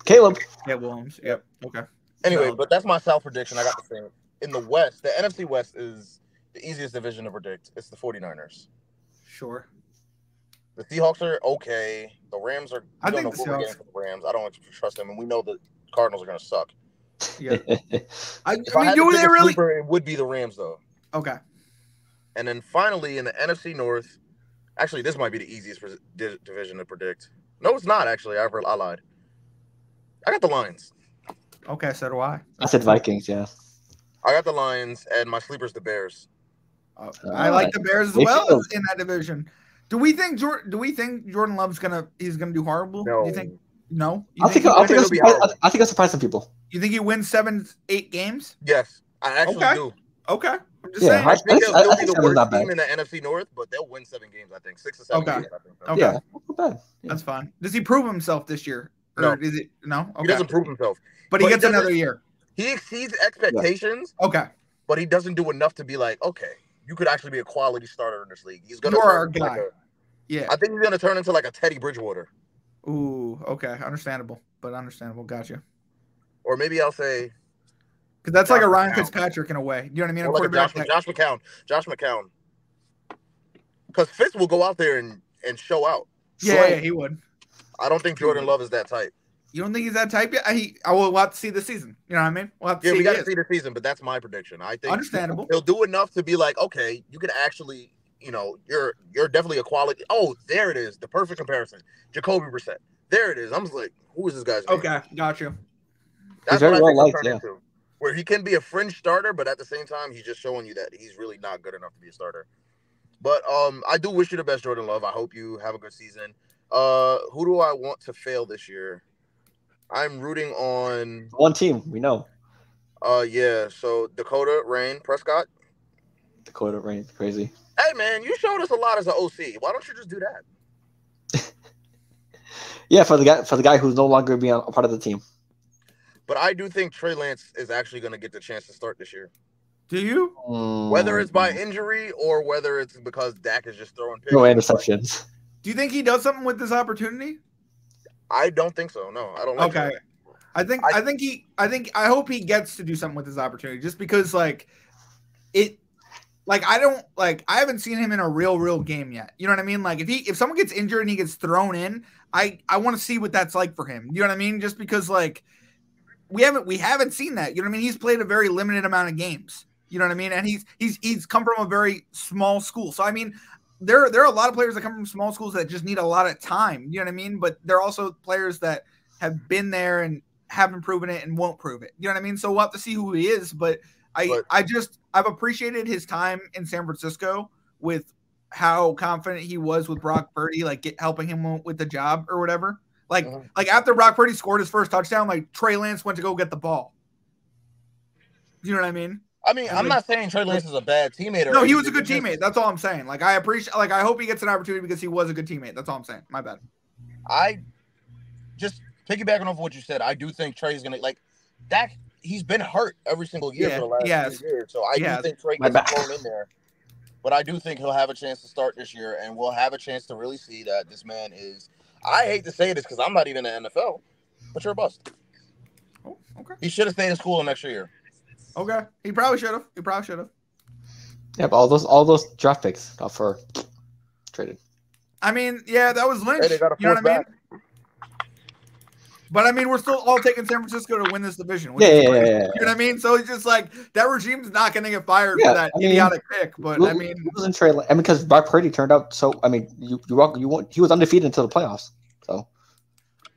Caleb. Yeah, Williams. Yep. Okay. Anyway, but that's my South prediction. I got the same. In the West, the NFC West is the easiest division to predict. It's the 49ers. Sure. The Seahawks are okay. The Rams are. I think the Seahawks. For the Rams. I don't trust them, and we know the Cardinals are going to suck. Yeah. I mean, do they really? Sleeper, it would be the Rams, though. Okay. And then finally, in the NFC North, actually, this might be the easiest division to predict. No, it's not, actually. I lied. I got the Lions. Okay, so do I. I said Vikings, yeah. I got the Lions, and my sleeper's the Bears. I like the Bears as well in that division. Do we think Jordan Love's gonna do horrible? No. Do you think? No. I think I'll surprise some people. You think he wins 7-8 games? Yes, I actually do. Okay. I'm just saying. I think they'll be the worst team in the NFC North, but they'll win 7 games, I think. 6 or 7 games, I think. Okay. Yeah, not bad. Yeah. That's fine. Does he prove himself this year? Or No. Is it no? Okay. He doesn't prove himself. But he gets another year. He exceeds expectations. Yeah. Okay. But he doesn't do enough to be like, okay, you could actually be a quality starter in this league. He's gonna. You're our guy. Yeah. I think he's gonna turn into like a Teddy Bridgewater. Ooh. Okay. Understandable. Gotcha. Or maybe I'll say. Because that's like a Ryan Fitzpatrick in a way. You know what I mean? Or like Josh McCown. Because Fitz will go out there and show out. Yeah, he would. I don't think Jordan Love is that type. You don't think he's that type yet? I will have to see the season. You know what I mean? We'll have to we got to see the season, but that's my prediction. I think understandable. He'll do enough to be like, okay, you can actually, you're definitely a quality. Oh, there it is, the perfect comparison. Jacoby Brissett. There it is. I'm just like, who is this guy's name? Okay, got you. That's what I think he'll turn into. Where he can be a fringe starter, but at the same time, he's just showing you that he's really not good enough to be a starter. But I do wish you the best, Jordan Love. I hope you have a good season. Who do I want to fail this year? I'm rooting on one team. We know. Yeah. So Dakota Rain Prescott. Dakota Rain, crazy. Hey man, you showed us a lot as an OC. Why don't you just do that? Yeah, for the guy who's no longer being a part of the team. But I do think Trey Lance is actually going to get the chance to start this year. Do you? Whether it's by injury or whether it's because Dak is just throwing picks. No interceptions. Do you think he does something with this opportunity? I don't think so. No, I don't. Like Okay. I hope he gets to do something with his opportunity, just because I haven't seen him in a real game yet. You know what I mean? Like if someone gets injured and he gets thrown in, I want to see what that's like for him. You know what I mean? Just because we haven't seen that. You know what I mean? He's played a very limited amount of games. You know what I mean? And he's come from a very small school. So I mean, there are a lot of players that come from small schools that just need a lot of time. You know what I mean? But there are also players that have been there and haven't proven it and won't prove it. You know what I mean? So we'll have to see who he is. But I've appreciated his time in San Francisco with how confident he was with Brock Purdy, helping him with the job or whatever. Like after Brock Purdy scored his first touchdown, Trey Lance went to go get the ball. You know what I mean? I mean, I'm not saying Trey Lance is a bad teammate. No, he was a good teammate. That's all I'm saying. I appreciate. I hope he gets an opportunity because he was a good teammate. That's all I'm saying. My bad. I just piggybacking off what you said. I do think Trey's gonna Dak. He's been hurt every single year for the last 2 years, so I do think Trey gets thrown in there. But I do think he'll have a chance to start this year, and we'll have a chance to really see that this man is. I hate to say this because I'm not even in the NFL, but you're a bust. Oh, okay. He should have stayed in school next year. Okay, he probably should have. Yeah, but all those draft picks got for traded. I mean, yeah, that was Lynch. Hey, they got you know what I mean? back. But I mean, we're still all taking San Francisco to win this division. Yeah. You know what I mean? So it's just that regime's not going to get fired for that idiotic pick. But I mean, it wasn't Trey. I mean, because Brock Purdy turned out so. I mean, he was undefeated until the playoffs. So.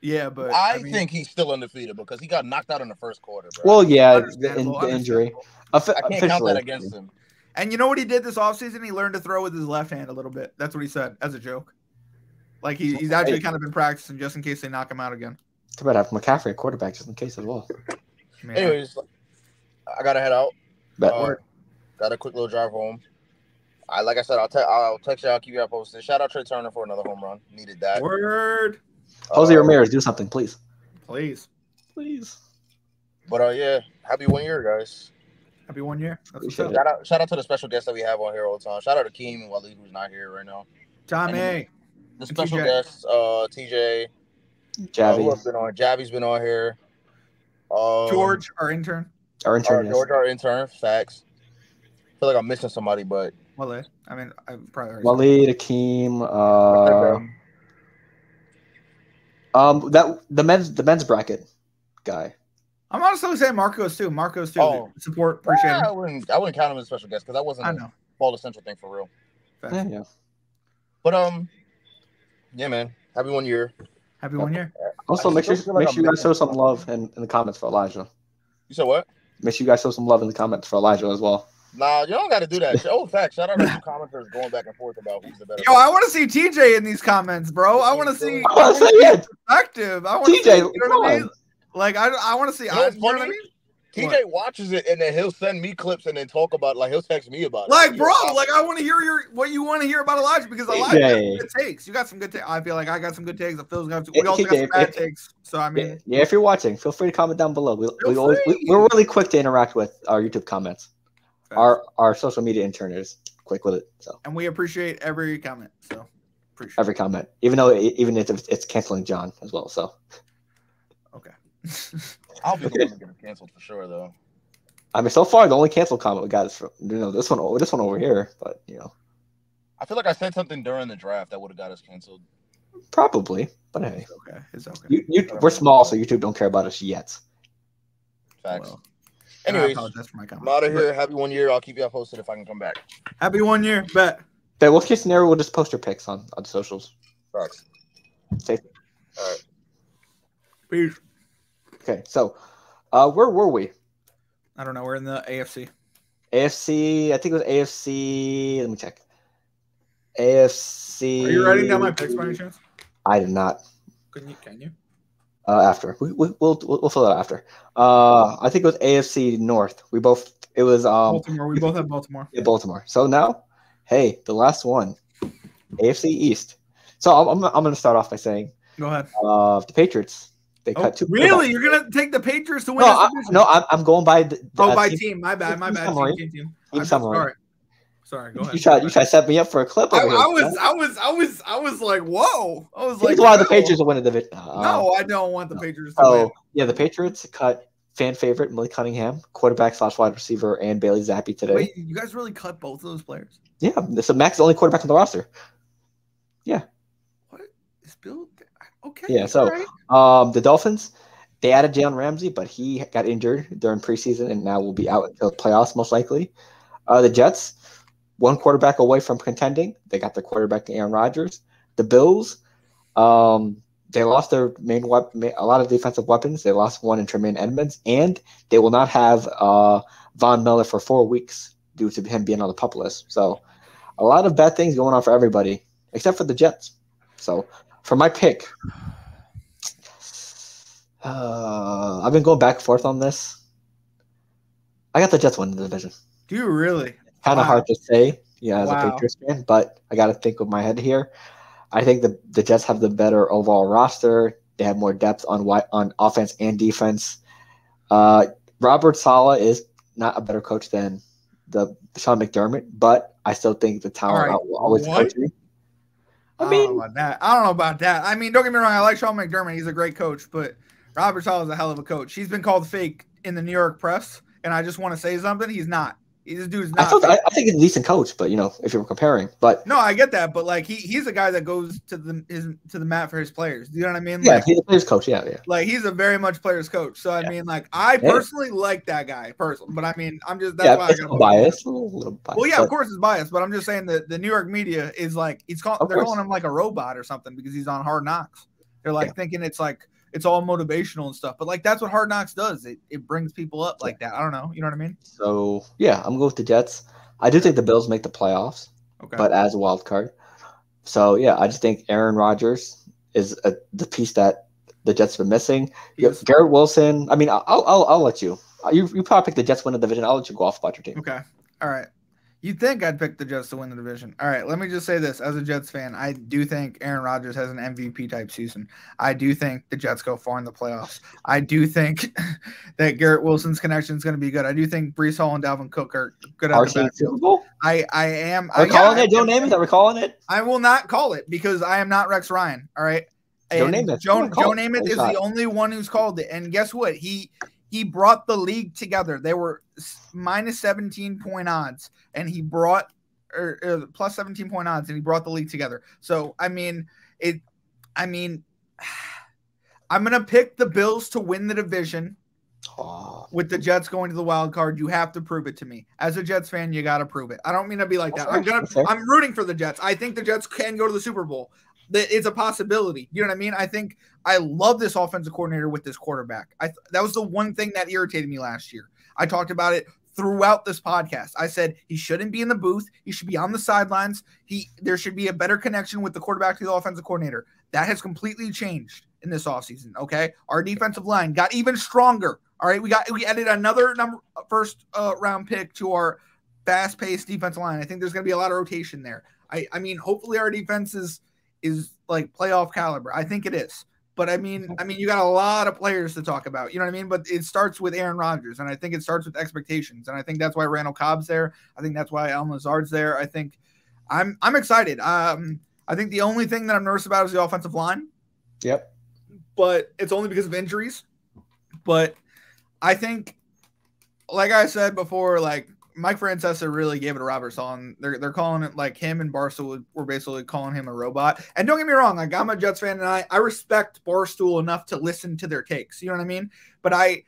Yeah, but I think he's still undefeated because he got knocked out in the first quarter. Bro. Well, yeah, the injury. I can't count that against him. And you know what he did this offseason? He learned to throw with his left hand a little bit. That's what he said as a joke. He's actually kind of been practicing just in case they knock him out again. Too bad I have McCaffrey at quarterback just in case as well. Man. Anyways, I gotta head out. Got a quick little drive home. Like I said, I'll text you. I'll keep you posted. Shout out Trey Turner for another home run. Needed that. Word. Jose Ramirez, do something, please. Please. But yeah, happy 1 year, guys. Happy 1 year. Shout out to the special guests that we have on here all the time. Shout out to Keem and Waleed, who's not here right now. Tommy. The special guests, TJ. Javi. Who else been on? Javi's been on here. George, our intern. Yes. George, our intern. Facts. I feel like I'm missing somebody, but. Waleed. I mean, I've probably heard Waleed, Akeem. The men's bracket guy. I'm honestly saying Marcos too. Oh. Support, appreciate him. I wouldn't count him as a special guest because that wasn't a Ball Essential thing for real. Yeah. But yeah, man. Happy 1 year. Happy 1 year. Also, make sure you guys show some love in the comments for Elijah. You said what? Make sure you guys show some love in the comments for Elijah as well. Nah, you don't got to do that. Oh, fact. Shout out to the commenters going back and forth about who's the better. Yo, I want to see TJ in these comments, bro. I want to see perspective. I want TJ, see, you know what I mean? I want to see. You know what's funny? What I mean? TJ watches it and then he'll send me clips and then talk about it. He'll text me about it. Bro, I want to hear what you want to hear about Elijah because Elijah has some good takes. You got some good takes. I feel like I got some good takes. I feel we also got some bad takes. So I mean, if you're watching, feel free to comment down below. We're really quick to interact with our YouTube comments. Our social media intern is quick with it. So and we appreciate every comment. So appreciate every comment, even if it's canceling John as well. So okay. I'll be the one to get him canceled for sure, though. I mean, so far the only canceled comment we got is from this one over here, but I feel like I said something during the draft that would have got us canceled. Probably, but hey, it's okay. We're small, so YouTube don't care about us yet. Facts. Well, anyways, I'm out of here. Happy 1 year. I'll keep you posted if I can come back. Happy 1 year. Bet. But worst case scenario, we'll just post your pics on socials. Facts. Safe. All right. Peace. Okay, so where were we? I don't know. We're in the AFC. AFC, I think it was AFC. Let me check. AFC. Are you writing down my picks by any chance? I did not. Can you? After we'll fill it out after. I think it was AFC North. It was Baltimore. We both have Baltimore. Yeah, Baltimore. So now, hey, the last one, AFC East. So I'm gonna start off by saying, go ahead. The Patriots They cut two. Really? You're gonna take the Patriots to win? I'm going by by team. My bad. Team. I'm sorry. Sorry, go ahead. You try to set me up for a clip. I was like, whoa. I was like, why the Patriots will win the division. No, I don't want the Patriots to win. Yeah, the Patriots cut fan favorite Malik Cunningham, quarterback / wide receiver, and Bailey Zappi today. Wait, you guys really cut both of those players? Yeah, so Max is the only quarterback on the roster. Yeah. What is Bill? Okay. Yeah, so right. The Dolphins, they added Jalen Ramsey, but he got injured during preseason and now will be out until the playoffs most likely. The Jets, one quarterback away from contending. They got their quarterback Aaron Rodgers. The Bills, they lost their main weapon, a lot of defensive weapons. They lost one in Tremaine Edmonds, and they will not have Von Miller for 4 weeks due to him being on the PUP list. So a lot of bad things going on for everybody except for the Jets. So for my pick, I've been going back and forth on this. I got the Jets winning the division. Do you really? Kind of hard to say, as a Patriots fan, but I got to think with my head here. I think the Jets have the better overall roster. They have more depth on offense and defense. Robert Saleh is not a better coach than the Sean McDermott, but I still think the talent will always coach me. I don't know about that. I mean, don't get me wrong. I like Sean McDermott. He's a great coach, but Robert Saleh is a hell of a coach. He's been called fake in the New York press, and I just want to say something. He's not. This dude's not. I think he's a decent coach, but if you're comparing, but no, I get that, but like he's a guy that goes to the mat for his players. Do you know what I mean? Yeah, he's a players coach. Yeah. Like he's a very much players coach. So I mean, like I personally like that guy personally, but I mean, I'm just that's why I got biased. A little biased. Well, yeah, of course it's biased, but I'm just saying that the New York media is like they're calling him like a robot or something because he's on Hard Knocks. They're like thinking it's like it's all motivational and stuff, but like that's what Hard Knocks does. It brings people up like that. I don't know. You know what I mean? So yeah, I'm going with the Jets. I do think the Bills make the playoffs, but as a wild card. So yeah, I just think Aaron Rodgers is the piece that the Jets have been missing. Garrett Wilson. I mean, I'll let you. You probably pick the Jets win the division. I'll let you go off about your team. Okay. All right. You'd think I'd pick the Jets to win the division. All right, let me just say this. As a Jets fan, I do think Aaron Rodgers has an MVP-type season. I do think the Jets go far in the playoffs. I do think that Garrett Wilson's connection is going to be good. I do think Breece Hall and Dalvin Cook are good at the backfield. I am. Are we calling it? Joe Namath? Are we calling it? I will not call it because I am not Rex Ryan, all right? Joe Namath. Joe Namath is the only one who's called it. And guess what? He brought the league together. They were minus 17-point odds, and he brought plus 17-point odds, and he brought the league together. So I'm gonna pick the Bills to win the division. With the Jets going to the wild card, you have to prove it to me. As a Jets fan, you got to prove it. I don't mean to be like that. I'm rooting for the Jets. I think the Jets can go to the Super Bowl. It's a possibility. You know what I mean? I love this offensive coordinator with this quarterback. That was the one thing that irritated me last year. I talked about it throughout this podcast. I said he shouldn't be in the booth. He should be on the sidelines. There should be a better connection with the quarterback to the offensive coordinator. That has completely changed in this offseason. Okay. Our defensive line got even stronger. All right. We added another first round pick to our fast-paced defensive line. I think there's going to be a lot of rotation there. I mean, hopefully our defense is like playoff caliber. I think it is. But I mean, you got a lot of players to talk about. You know what I mean? But it starts with Aaron Rodgers, and I think it starts with expectations. And I think that's why Randall Cobb's there. I think that's why Allen Lazard's there. I think I'm excited. I think the only thing that I'm nervous about is the offensive line. Yep. But it's only because of injuries. But I think, like I said before, like Mike Francesa really gave it to Robert Saleh. They're calling it like him and Barstool were basically calling him a robot. And don't get me wrong, like I'm a Jets fan and I respect Barstool enough to listen to their takes. You know what I mean? But I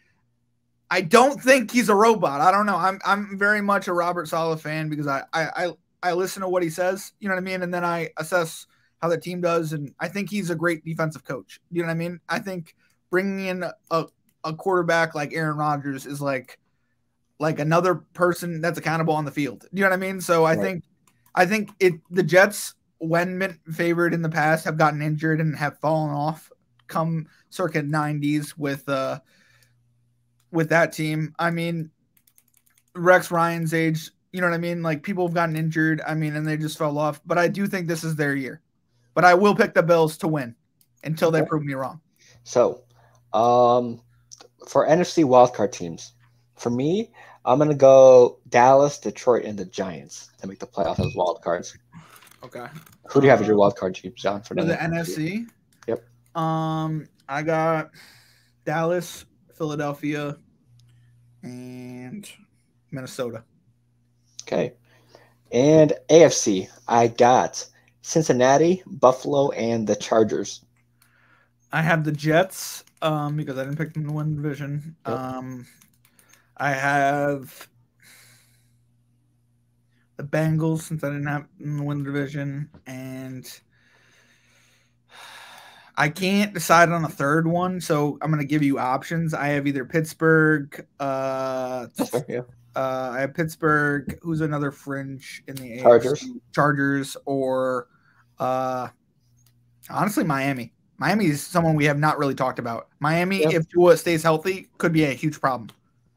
don't think he's a robot. I don't know. I'm very much a Robert Saleh fan because I listen to what he says. You know what I mean? And then I assess how the team does. And I think he's a great defensive coach. You know what I mean? I think bringing in a quarterback like Aaron Rodgers is like another person that's accountable on the field. You know what I mean? So I think the Jets, when been favored in the past, have gotten injured and have fallen off come circa 90s with that team. I mean, Rex Ryan's age, you know what I mean? Like people have gotten injured. I mean, and they just fell off, but I do think this is their year, but I will pick the Bills to win until they prove me wrong. So For NFC wildcard teams, for me, I'm gonna go Dallas, Detroit, and the Giants to make the playoffs as wildcards. Okay. Who do you have as your wildcard team, John? For the NFC? Yep. I got Dallas, Philadelphia, and Minnesota. Okay. And AFC, I got Cincinnati, Buffalo, and the Chargers. I have the Jets because I didn't pick them to win the division. Yep. I have the Bengals since I didn't have them to win the division, and I can't decide on a third one, so I'm going to give you options. I have either Pittsburgh. That's fair, yeah. I have Pittsburgh. Who's another fringe in the Chargers. AFC? Chargers, or honestly, Miami. Miami is someone we have not really talked about. Miami, if Tua stays healthy, could be a huge problem.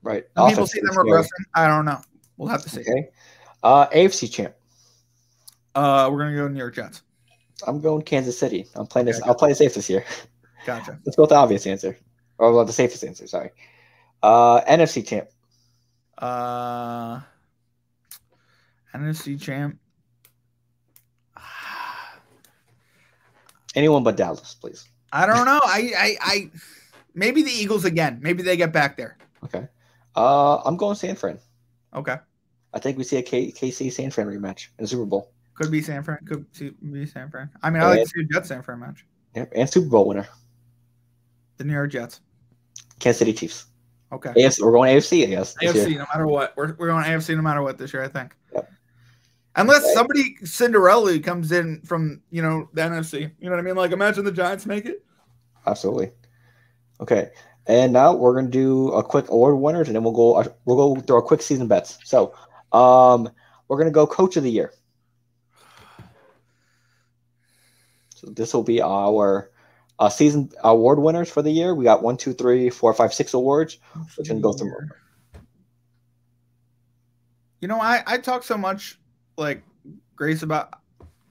Right. Some people see them regressing. I don't know. We'll have to see. Okay. AFC champ. We're gonna go New York Jets. I'm going Kansas City. I'm playing this. I'll play it safe this year. Gotcha. Let's go with the obvious answer, or well, the safest answer. Sorry. NFC champ. NFC champ. Anyone but Dallas, please. I don't know. I maybe the Eagles again. Maybe they get back there. Okay. I'm going San Fran. Okay. I think we see a KC San Fran rematch in the Super Bowl. Could be San Fran. Could be San Fran. I mean, I like to see a Jets San Fran match. Yep, and Super Bowl winner. The New York Jets. Kansas City Chiefs. Okay. AFC. We're going AFC, I guess. AFC, no matter what. We're going AFC no matter what this year, I think. Yep. Unless somebody Cinderella comes in from, the NFC. You know what I mean? Like, imagine the Giants make it. Absolutely. Okay. And now we're going to do a quick award winners, and then we'll go through our quick season bets. So, we're going to go Coach of the Year. So this will be our season award winners for the year. We got 1, 2, 3, 4, 5, 6 awards. We can go through them. I talk so much, like, Grace about.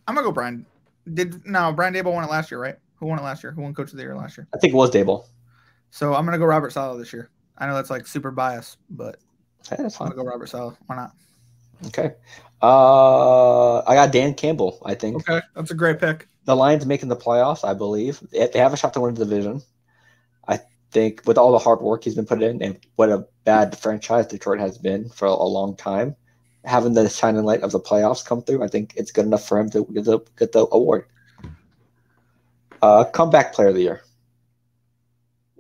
I'm gonna go Brian. Brian Daboll won it last year, right? Who won it last year? Who won Coach of the Year last year? I think it was Daboll. So I'm gonna go Robert Saleh this year. I know that's like super biased, but that's fine. I'm gonna go Robert Saleh. Why not? Okay. I got Dan Campbell, I think. Okay, that's a great pick. The Lions making the playoffs, I believe. They have a shot to win the division. I think with all the hard work he's been put in and what a bad franchise Detroit has been for a long time, having the shining light of the playoffs come through, I think it's good enough for him to get the award. Comeback Player of the Year.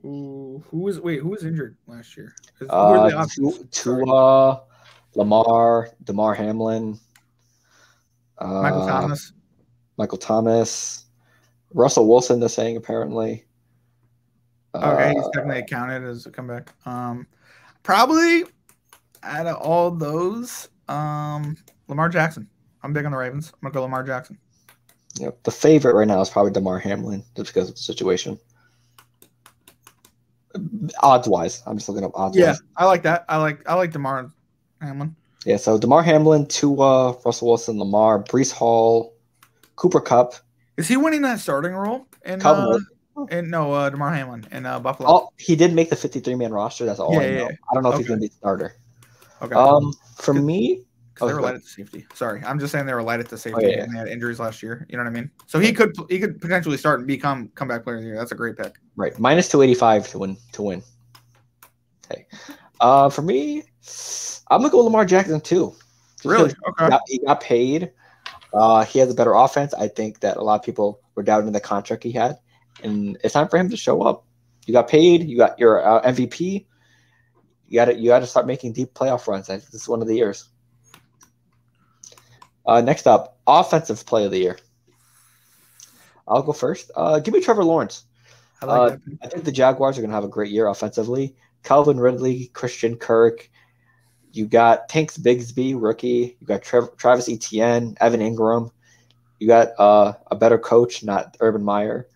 Ooh, who was injured last year? Tua, Lamar, DeMar Hamlin, Michael Thomas, Russell Wilson, they're saying apparently. Okay, he's technically counted as a comeback. Probably out of all those, Lamar Jackson. I'm big on the Ravens. I'm gonna go Lamar Jackson. Yep. The favorite right now is probably DeMar Hamlin, just because of the situation. Odds wise, I'm just looking up odds. Yeah, I like that. I like DeMar Hamlin. Yeah, so DeMar Hamlin, Tua, Russell Wilson, Lamar, Breece Hall, Cooper Kupp. Is he winning that starting role? DeMar Hamlin in Buffalo. Oh, he did make the 53-man roster. That's all I know. Yeah. I don't know if he's going to be the starter. Okay. For me, they were light at the safety. Sorry, I'm just saying they were light at the safety and they had injuries last year. You know what I mean? So he could potentially start and become comeback player of the year. That's a great pick. Right, minus 285 to win. Okay. For me, I'm gonna go Lamar Jackson too. Really? Okay. He got paid. He has a better offense. I think that a lot of people were doubting the contract he had, and it's time for him to show up. You got paid. You got your MVP. You got to start making deep playoff runs. This is one of the years. Next up, offensive play of the year. I'll go first. Give me Trevor Lawrence. I think the Jaguars are going to have a great year offensively. Calvin Ridley, Christian Kirk. You got Tanks Bigsby, rookie. You got Travis Etienne, Evan Ingram. You got a better coach, not Urban Meyer.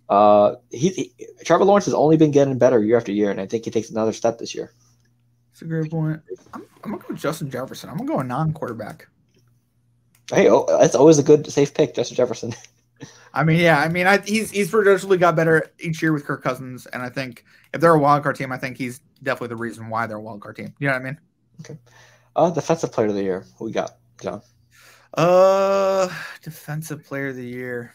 Trevor Lawrence has only been getting better year after year, and I think he takes another step this year. That's a great point. I'm going to go Justin Jefferson. I'm going to go a non-quarterback. Hey, that's always a good, safe pick, Justin Jefferson. I mean, yeah. I mean, he's progressively got better each year with Kirk Cousins, and I think if they're a wild card team, I think he's definitely the reason why they're a wild card team. You know what I mean? Okay. Defensive player of the year. Who we got, John? Defensive player of the year.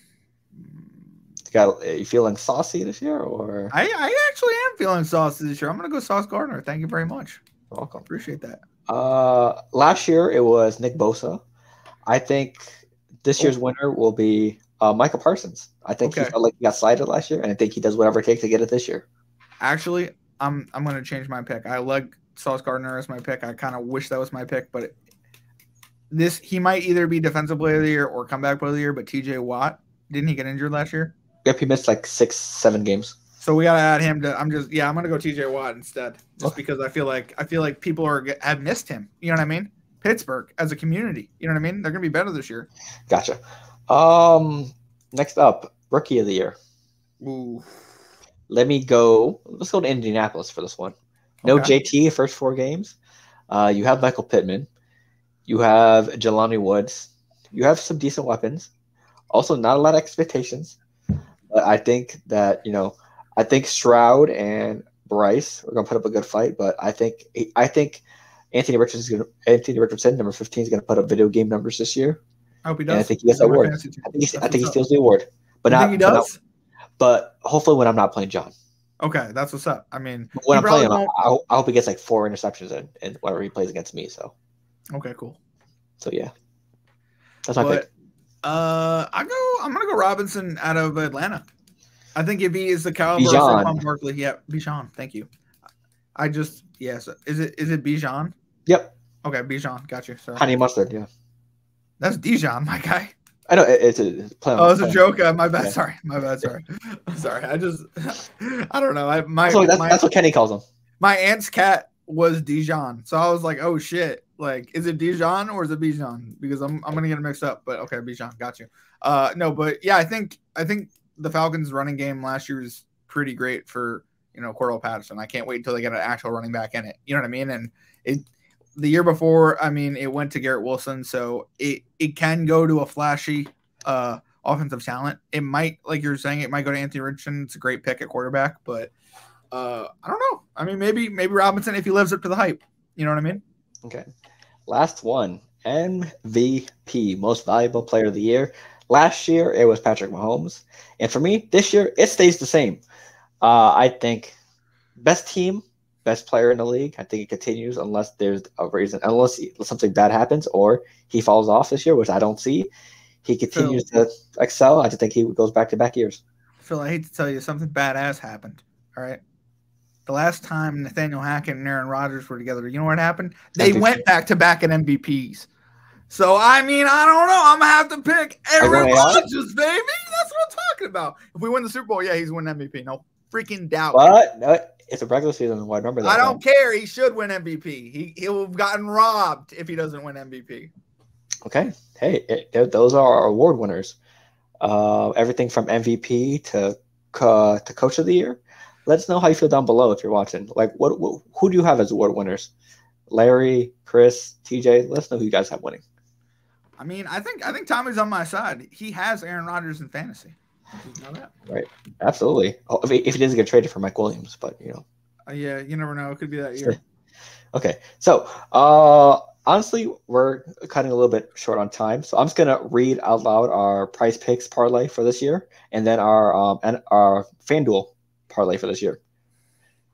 You feeling saucy this year, or I actually am feeling saucy this year. I'm gonna go Sauce Gardner. Thank you very much. you're welcome. Appreciate that. Last year it was Nick Bosa. I think this year's winner will be Micah Parsons. I think he felt like he got slighted last year, and I think he does whatever it takes to get it this year. Actually, I'm gonna change my pick. I like Sauce Gardner as my pick. I kind of wish that was my pick, but he might either be defensive player of the year or comeback player of the year. But TJ Watt, didn't he get injured last year? Yep, he missed like 6-7 games. So we gotta add him to. I'm gonna go TJ Watt instead, just because I feel like people have missed him. You know what I mean? Pittsburgh as a community. You know what I mean? They're gonna be better this year. Gotcha. Next up, rookie of the year. Ooh. Let's go to Indianapolis for this one. No JT first 4 games. You have Michael Pittman. You have Jelani Woods. You have some decent weapons. Also, not a lot of expectations. But I think that, I think Stroud and Bryce are going to put up a good fight. But I think Anthony Richardson, number 15, is going to put up video game numbers this year. I hope he does. And I think he gets the award. I think he steals the award. But he does? But hopefully when I'm not playing John. Okay, that's what's up. I mean, when I'm playing him, I hope he gets like 4 interceptions in whenever he plays against me. So. Okay, cool. So yeah, that's my pick. I'm gonna go Robinson out of Atlanta. I think if he is the caliber of Saquon Barkley, Bijan. Thank you. Is it Bijan? Yep. Okay, Bijan. Got you. Sorry. Honey mustard. Yeah. That's Dijon, my guy. I know it's a play. Oh, it's a joke. My bad. Yeah. Sorry. Sorry. I don't know. That's what Kenny calls him. My aunt's cat was Dijon, so I was like, oh shit. Like, is it Dijon or is it Bijan? Because I'm gonna get it mixed up. But okay, Bijan, got you. No, but yeah, I think the Falcons' running game last year was pretty great for Cordell Patterson. I can't wait until they get an actual running back in it. You know what I mean? And the year before, I mean, it went to Garrett Wilson, so it can go to a flashy offensive talent. It might, like you're saying, it might go to Anthony Richardson. It's a great pick at quarterback, but I don't know. I mean, maybe Robinson if he lives up to the hype. You know what I mean? Okay. Last one, MVP, most valuable player of the year. Last year, it was Patrick Mahomes. And for me, this year, it stays the same. I think best team, best player in the league. I think it continues unless there's a reason, unless something bad happens or he falls off this year, which I don't see. He continues to excel. I just think he goes back-to-back years. Phil, I hate to tell you, something bad has happened, all right? The last time Nathaniel Hackett and Aaron Rodgers were together, you know what happened? They went back-to-back at MVPs. So, I mean, I don't know. I'm going to have to pick Aaron Rodgers, baby. That's what I'm talking about. If we win the Super Bowl, yeah, he's winning MVP. No freaking doubt. What? No, it's a regular season. Well, I remember that. I don't care. He should win MVP. He'll have gotten robbed if he doesn't win MVP. Okay. Hey, those are our award winners. Everything from MVP to Coach of the Year. Let us know how you feel down below if you're watching. Like, who do you have as award winners? Larry, Chris, TJ. Let us know who you guys have winning. I mean, I think Tommy's on my side. He has Aaron Rodgers in fantasy. You know that? Right. Absolutely. Oh, if he doesn't get traded for Mike Williams, but yeah, you never know. It could be that year. Okay. So, honestly, we're cutting a little bit short on time, so I'm just gonna read out loud our Prize Picks parlay for this year, and then our FanDuel parlay for this year.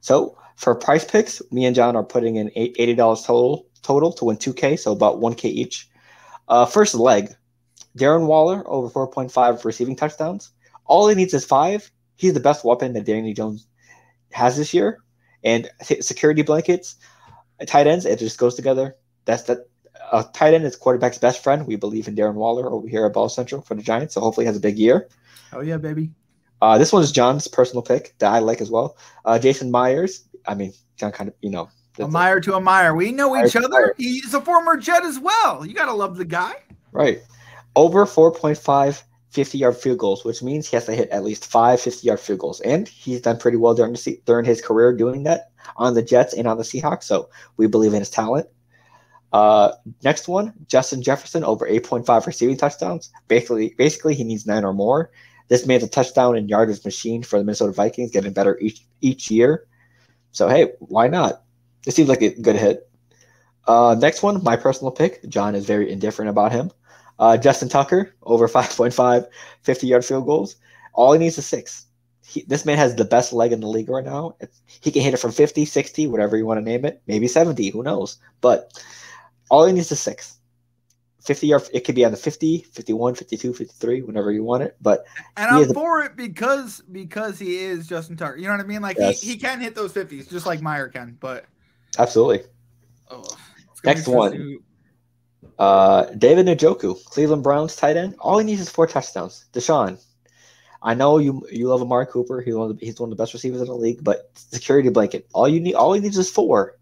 So for Prize Picks, me and John are putting in $80 total to win 2K, so about 1K each. First leg, Darren Waller over 4.5 receiving touchdowns. All he needs is 5. He's the best weapon that Danny Jones has this year. And security blankets, tight ends, it just goes together. Tight end is quarterback's best friend. We believe in Darren Waller over here at Ball Central for the Giants, so hopefully he has a big year. Oh, yeah, baby. This one is John's personal pick that I like as well. Jason Myers. I mean, John kind of, a Meyer to a Meyer. We know each other. He's a former Jet as well. You got to love the guy. Right. Over 4.5 50-yard field goals, which means he has to hit at least 5 50-yard field goals. And he's done pretty well during his career doing that on the Jets and on the Seahawks. So we believe in his talent. Next one, Justin Jefferson over 8.5 receiving touchdowns. Basically, he needs 9 or more. This man's a touchdown and yardage machine for the Minnesota Vikings, getting better each year. So hey, why not? It seems like a good hit. Next one, my personal pick. John is very indifferent about him. Justin Tucker over 5.5 50-yard field goals. All he needs is 6. This man has the best leg in the league right now. He can hit it from 50, 60, whatever you want to name it, maybe 70, who knows. But all he needs is 6. 50-yard, it could be on the 50, 51, 52, 53, whenever you want it. But I'm for it because he is Justin Tucker. You know what I mean? Like yes. he can hit those 50s just like Meyer can. But absolutely. Next one, David Njoku, Cleveland Browns tight end. All he needs is 4 touchdowns. Deshaun, I know you love Amari Cooper. He's one of the best receivers in the league. But security blanket, all he needs is 4.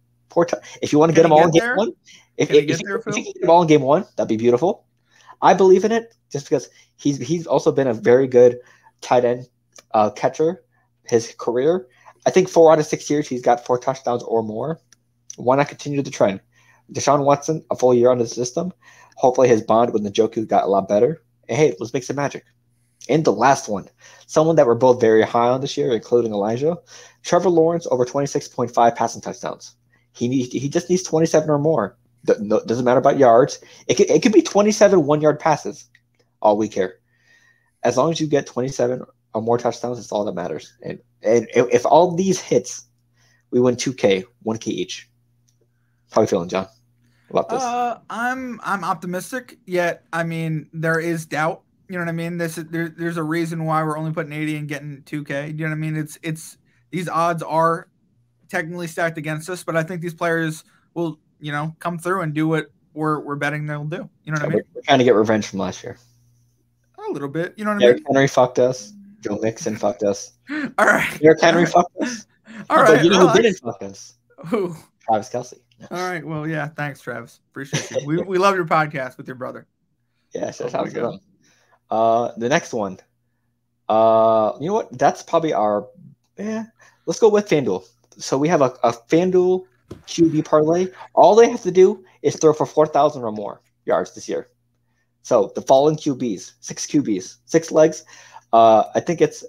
If you want to get them all in game 1. If you get them all in game 1, that'd be beautiful. I believe in it just because he's also been a very good tight end catcher his career. I think 4 out of 6 years he's got 4 touchdowns or more. Why not continue the trend? Deshaun Watson, a full year on the system. Hopefully his bond with Njoku got a lot better. And hey, let's make some magic. And the last one, someone that we're both very high on this year, including Elijah, Trevor Lawrence over 26.5 passing touchdowns. He just needs 27 or more. Doesn't matter about yards. It could be 27 1-yard passes. All we care. As long as you get 27 or more touchdowns, it's all that matters. And if all these hits, we win 2K, 1K each. How are you feeling, John, about this? I'm optimistic, yet I mean there is doubt. You know what I mean? There's a reason why we're only putting 80 and getting 2K. You know what I mean? It's these odds are technically stacked against us, but I think these players will, come through and do what we're betting they'll do. You know what I mean? We're trying to get revenge from last year. A little bit. You know what I mean? Henry fucked us. Joe Mixon fucked us. All right. Derrick Henry fucked us. All right. But you know who didn't fuck us? Who? Travis Kelce. All right. Well, yeah. Thanks, Travis. Appreciate you. We love your podcast with your brother. Yeah, so shout out to them. The next one. You know what? That's probably our. Let's go with FanDuel. So we have a FanDuel QB parlay. All they have to do is throw for 4,000 or more yards this year. So the following QBs, 6 QBs, 6 legs. I think it's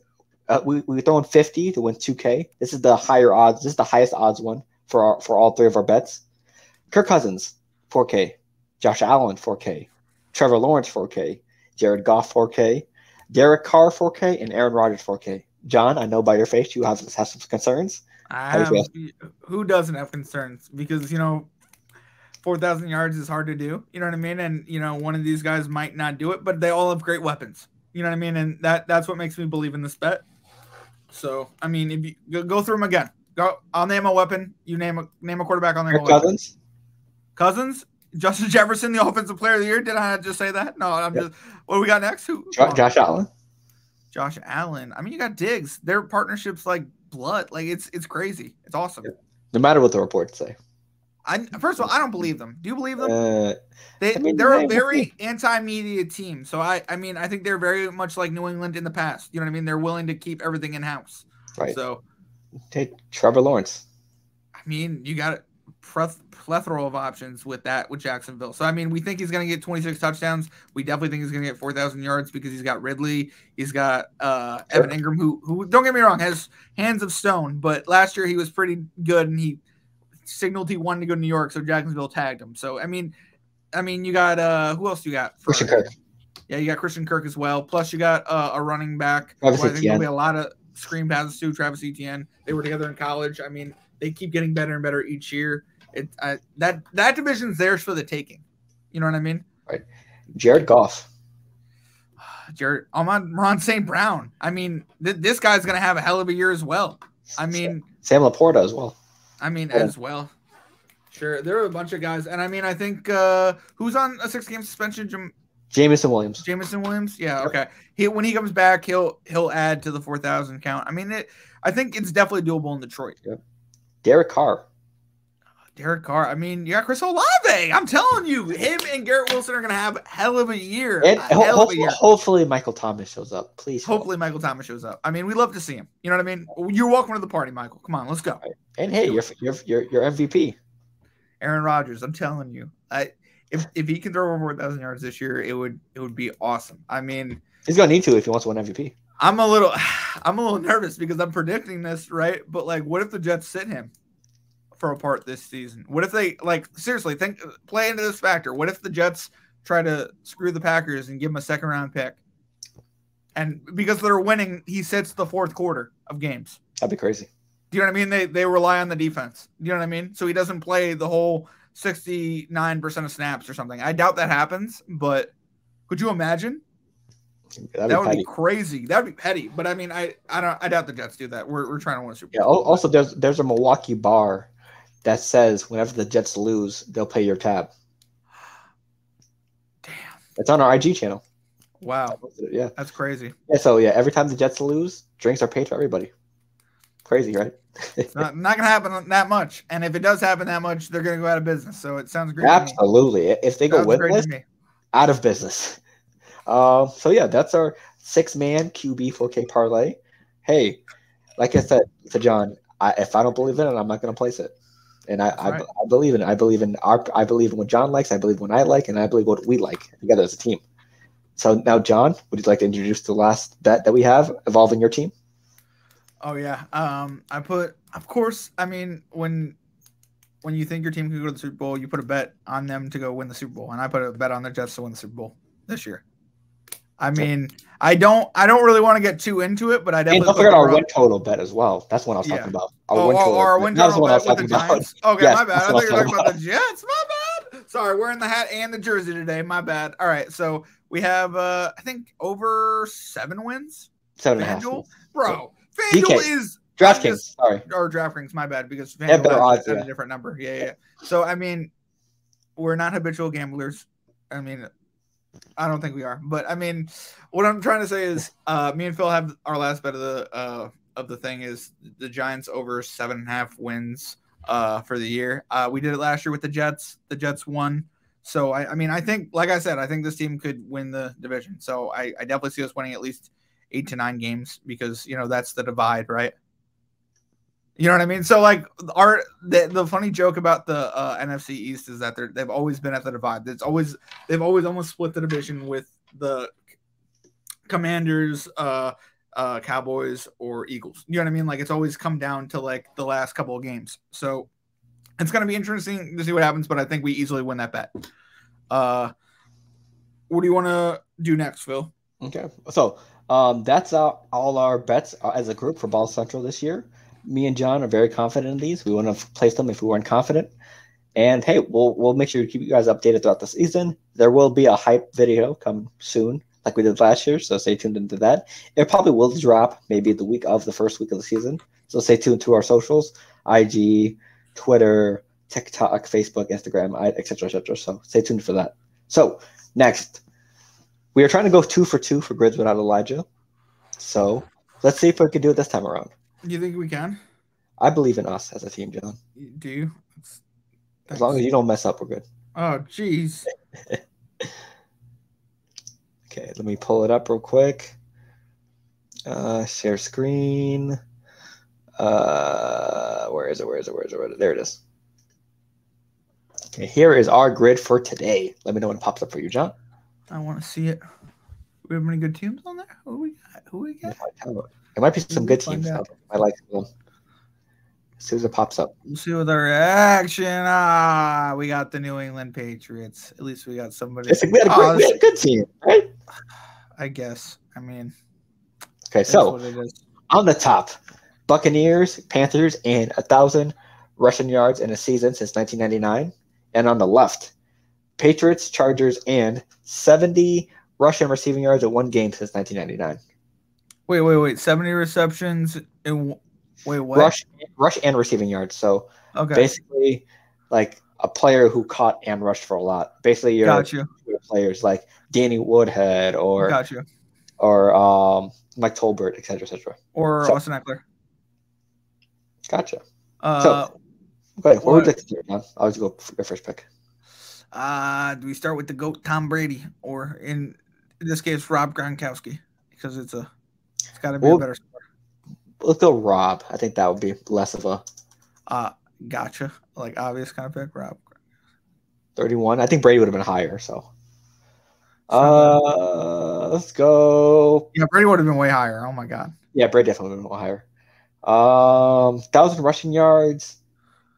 we throw in 50 to win 2K. This is the higher odds. This is the highest odds one for all 3 of our bets. Kirk Cousins, 4K. Josh Allen, 4K. Trevor Lawrence, 4K. Jared Goff, 4K. Derek Carr, 4K. And Aaron Rodgers, 4K. John, I know by your face you have some concerns. Who doesn't have concerns? Because 4,000 yards is hard to do. You know what I mean? And one of these guys might not do it, but they all have great weapons. You know what I mean? And that's what makes me believe in this bet. So I mean, if you go through them again, I'll name a weapon. You name a quarterback. I'll name a weapon. Cousins, Justin Jefferson, the offensive player of the year. Did I just say that? No, I'm just. What do we got next? Josh Allen. Josh Allen. I mean, you got Diggs. Their partnership's like blood. Like it's crazy. It's awesome. No matter what the reports say. First of all, I don't believe them. Do you believe them? They're a very anti-media team. So I think they're very much like New England in the past. You know what I mean? They're willing to keep everything in house. Right. So take Trevor Lawrence. I mean, you got a plethora of options with Jacksonville. So I mean, we think he's going to get 26 touchdowns. We definitely think he's going to get 4,000 yards because he's got Ridley. He's got Evan Ingram, who don't get me wrong, has hands of stone. But last year he was pretty good, and he signaled he wanted to go to New York, so Jacksonville tagged him. So I mean, you got who else you got? Christian Kirk. Yeah, you got Christian Kirk as well. Plus you got a running back. I think there'll be a lot of screen passes too. Travis Etienne. They were together in college. I mean, they keep getting better and better each year. That division's theirs for the taking. You know what I mean? Right. Jared Goff. Ron St. Brown. I mean, this guy's gonna have a hell of a year as well. I mean, Sam Laporta as well. As well. Sure. There are a bunch of guys. And I mean, I think who's on a 6-game suspension? Jameson Williams. Jameson Williams? Yeah, okay. When he comes back, he'll add to the 4,000 count. I mean, I think it's definitely doable in Detroit. Yep. Derek Carr. I mean, you got Chris Olave. I'm telling you, him and Garrett Wilson are going to have a hell of a year. And hopefully Michael Thomas shows up. Please. Hopefully Michael Thomas shows up. I mean, we love to see him. You know what I mean? You're welcome to the party, Michael. Come on, let's go. And hey, you're MVP. Aaron Rodgers. I'm telling you, if he can throw over 4,000 yards this year, it would be awesome. I mean, he's gonna need to if he wants to win MVP. I'm a little nervous because I'm predicting this, right? But like, what if the Jets sit him for a part this season? What if they seriously play into this factor? What if the Jets try to screw the Packers and give him a second round pick? And because they're winning, he sits the fourth quarter of games. That'd be crazy. Do you know what I mean? They rely on the defense. Do you know what I mean? So he doesn't play the whole 69% of snaps or something. I doubt that happens, but could you imagine? That would be crazy. That would be petty. But I mean, I doubt the Jets do that. We're trying to win a Super Bowl. Yeah. Also, there's a Milwaukee bar that says whenever the Jets lose, they'll pay your tab. Damn. It's on our IG channel. Wow. Yeah. That's crazy. Yeah. So yeah, every time the Jets lose, drinks are paid for everybody. Crazy, right? It's not gonna happen that much. And if it does happen that much, they're gonna go out of business. So it sounds great. Absolutely. If they go winless, out of business. So yeah, that's our 6-man QB 4K parlay. Hey, like I said to John, if I don't believe in it, I'm not going to place it. And I believe in it. I believe in what John likes. I believe what I like, and I believe what we like together as a team. So now, John, would you like to introduce the last bet that we have involving your team? Oh yeah. I put, of course. I mean, when you think your team can go to the Super Bowl, you put a bet on them to go win the Super Bowl, and I put a bet on the Jets to win the Super Bowl this year. I mean, I don't really want to get too into it, but I definitely don't forget our win total bet as well. That's what I was talking about. Our win total bet with the Giants. Okay, yes, my bad. I thought you were talking about the Jets. My bad. Sorry, wearing the hat and the jersey today. My bad. All right, so we have I think over 7 wins. 7.5. Bro, FanDuel is DraftKings. Sorry, or DraftKings. My bad, because FanDuel has a different number. Yeah. So I mean, we're not habitual gamblers. I mean, I don't think we are, but I mean, what I'm trying to say is, me and Phil have our last bet of the thing is the Giants over 7.5 wins for the year. We did it last year with the Jets. The Jets won, so I mean, I think, like I said, I think this team could win the division. So I definitely see us winning at least 8 to 9 games because that's the divide, right? You know what I mean? So like the funny joke about the NFC East is that they've always been at the divide. They've always almost split the division with the Commanders, Cowboys, or Eagles. You know what I mean? Like it's always come down to like the last couple of games. So it's gonna be interesting to see what happens, but I think we easily win that bet. What do you want to do next, Phil? Okay, so that's all our bets as a group for Ball Central this year. Me and John are very confident in these. We wouldn't have placed them if we weren't confident. And hey, we'll make sure to keep you guys updated throughout the season. There will be a hype video come soon, like we did last year. So stay tuned into that. It probably will drop maybe the first week of the season. So stay tuned to our socials: IG, Twitter, TikTok, Facebook, Instagram, etc., etc. So stay tuned for that. So next, we are trying to go 2 for 2 for Grids Without Elijah. So let's see if we can do it this time around. You think we can? I believe in us as a team, John. Do you? As long as you don't mess up, we're good. Oh, jeez. Okay, let me pull it up real quick. Share screen. Where is it? There it is. Okay, here is our grid for today. Let me know when it pops up for you, John. I want to see it. We have any good teams on there? Who we got? It might be some good teams. I like them. As soon as it pops up. We'll see with our reaction. We got the New England Patriots. At least we got somebody. We had a good team, right? I guess. I mean. Okay, so on the top, Buccaneers, Panthers, and 1,000 rushing yards in a season since 1999. And on the left, Patriots, Chargers, and 70 rushing receiving yards in one game since 1999. Wait. 70 receptions in what? Rush and receiving yards. So okay. Basically, like a player who caught and rushed for a lot. Basically, your players like Danny Woodhead or Mike Tolbert, etc., etc. Or Austin Eckler. Gotcha. What would you like to do, man? I'll just go for your first pick. Do we start with the GOAT Tom Brady, or in this case Rob Gronkowski, because it's got to be a better score. Let's go Rob. I think that would be less of a gotcha, like obvious kind of pick. Rob. 31. I think Brady would have been higher. So, It's not bad. let's go. Yeah, Brady would have been way higher. Oh my god. Yeah, Brady definitely would have been higher. 1,000 rushing yards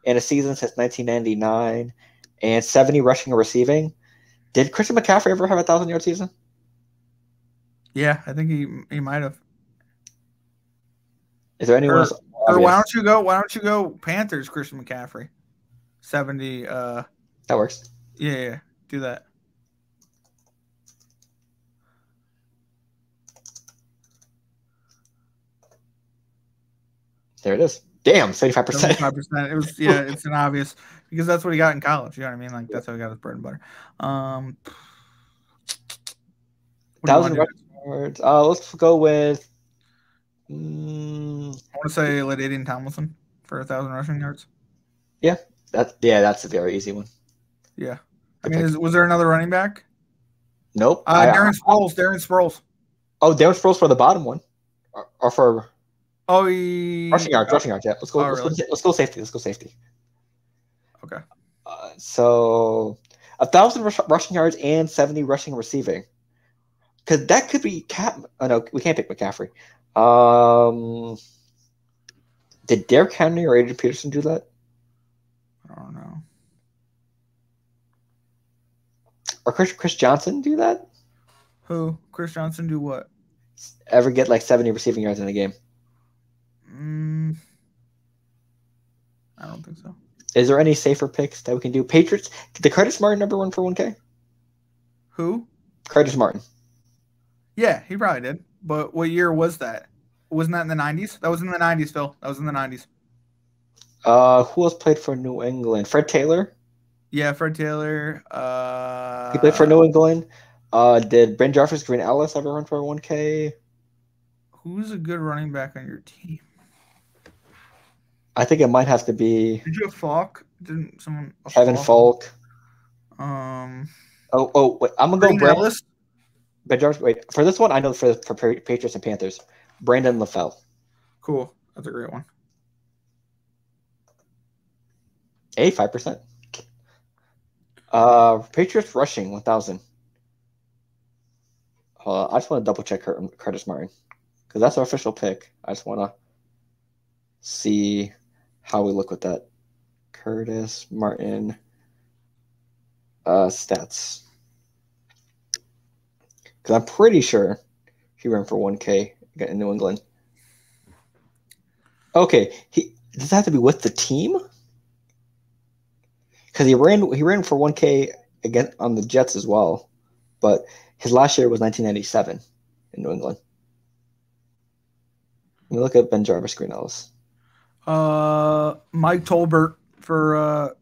in a season since 1999, and 70 rushing and receiving. Did Christian McCaffrey ever have a 1,000-yard season? Yeah, I think he might have. Is there anyone else? Or why don't you go Panthers, Christian McCaffrey? 70 That works. yeah, do that. There it is. Damn, 75%. 75%. It was it's an obvious because that's what he got in college. You know what I mean? Like that's how he got his bread and butter. 1,000 rushing yards. Let's go with. I want to say LaDainian Tomlinson for 1,000 rushing yards. Yeah, that's a very easy one. Yeah, I mean, was there another running back? Nope. Darren Sproles. Oh, Darren Sproles for the bottom one, or for rushing yards. Yeah, let's go. Let's go safety. Okay. So 1,000 rushing yards and 70 rushing and receiving, because that could be Cap. Oh no, we can't pick McCaffrey. Did Derrick Henry or Adrian Peterson do that? I don't know. Or Chris Johnson do that? Who? Chris Johnson do what? Ever get like 70 receiving yards in a game? I don't think so. Is there any safer picks that we can do? Patriots? Did Curtis Martin number one for 1K? Who? Curtis Martin. Yeah, he probably did. But what year was that? Wasn't that in the 90s? That was in the 90s, Phil. That was in the 90s. Who else played for New England? Fred Taylor? Yeah, Fred Taylor. He played for New England. Did Ben Jarvis Green Ellis ever run for 1K? Who's a good running back on your team? I think it might have to be. Did you have Falk? Didn't someone? Kevin Falk. Oh, wait. I'm gonna go Ellis. Ben Jarvis. Wait, for this one, I know for Patriots and Panthers, Brandon LaFell. Cool, that's a great one. 85%. Patriots rushing 1,000. I just want to double check Curtis Martin because that's our official pick. I just want to see how we look with that. Curtis Martin stats, because I'm pretty sure he ran for 1K in New England. Okay, does that have to be with the team? Because he ran for 1K again on the Jets as well, but his last year was 1997 in New England. Let me look at Ben Jarvis Green Ellis. Mike Tolbert for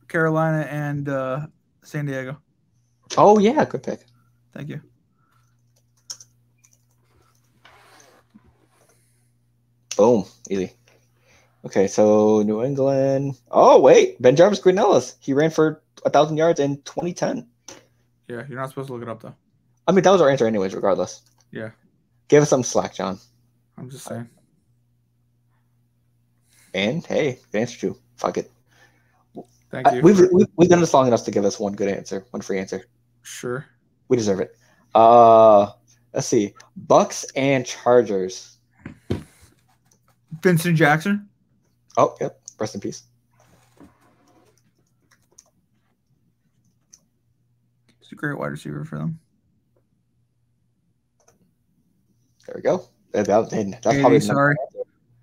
Carolina and San Diego. Oh yeah, good pick. Thank you. Boom, easy. Okay, so New England. Oh wait, Ben Jarvis Green Ellis. He ran for 1,000 yards in 2010. Yeah, you're not supposed to look it up though. I mean, that was our answer anyways, regardless. Yeah. Give us some slack, John. I'm just saying. And hey, good answer too. Fuck it. Thank you. We've done this long enough to give us one good answer, one free answer. Sure. We deserve it. Let's see. Bucks and Chargers. Vincent Jackson. Oh, yep. Rest in peace. He's a great wide receiver for them. There we go. That's probably sorry.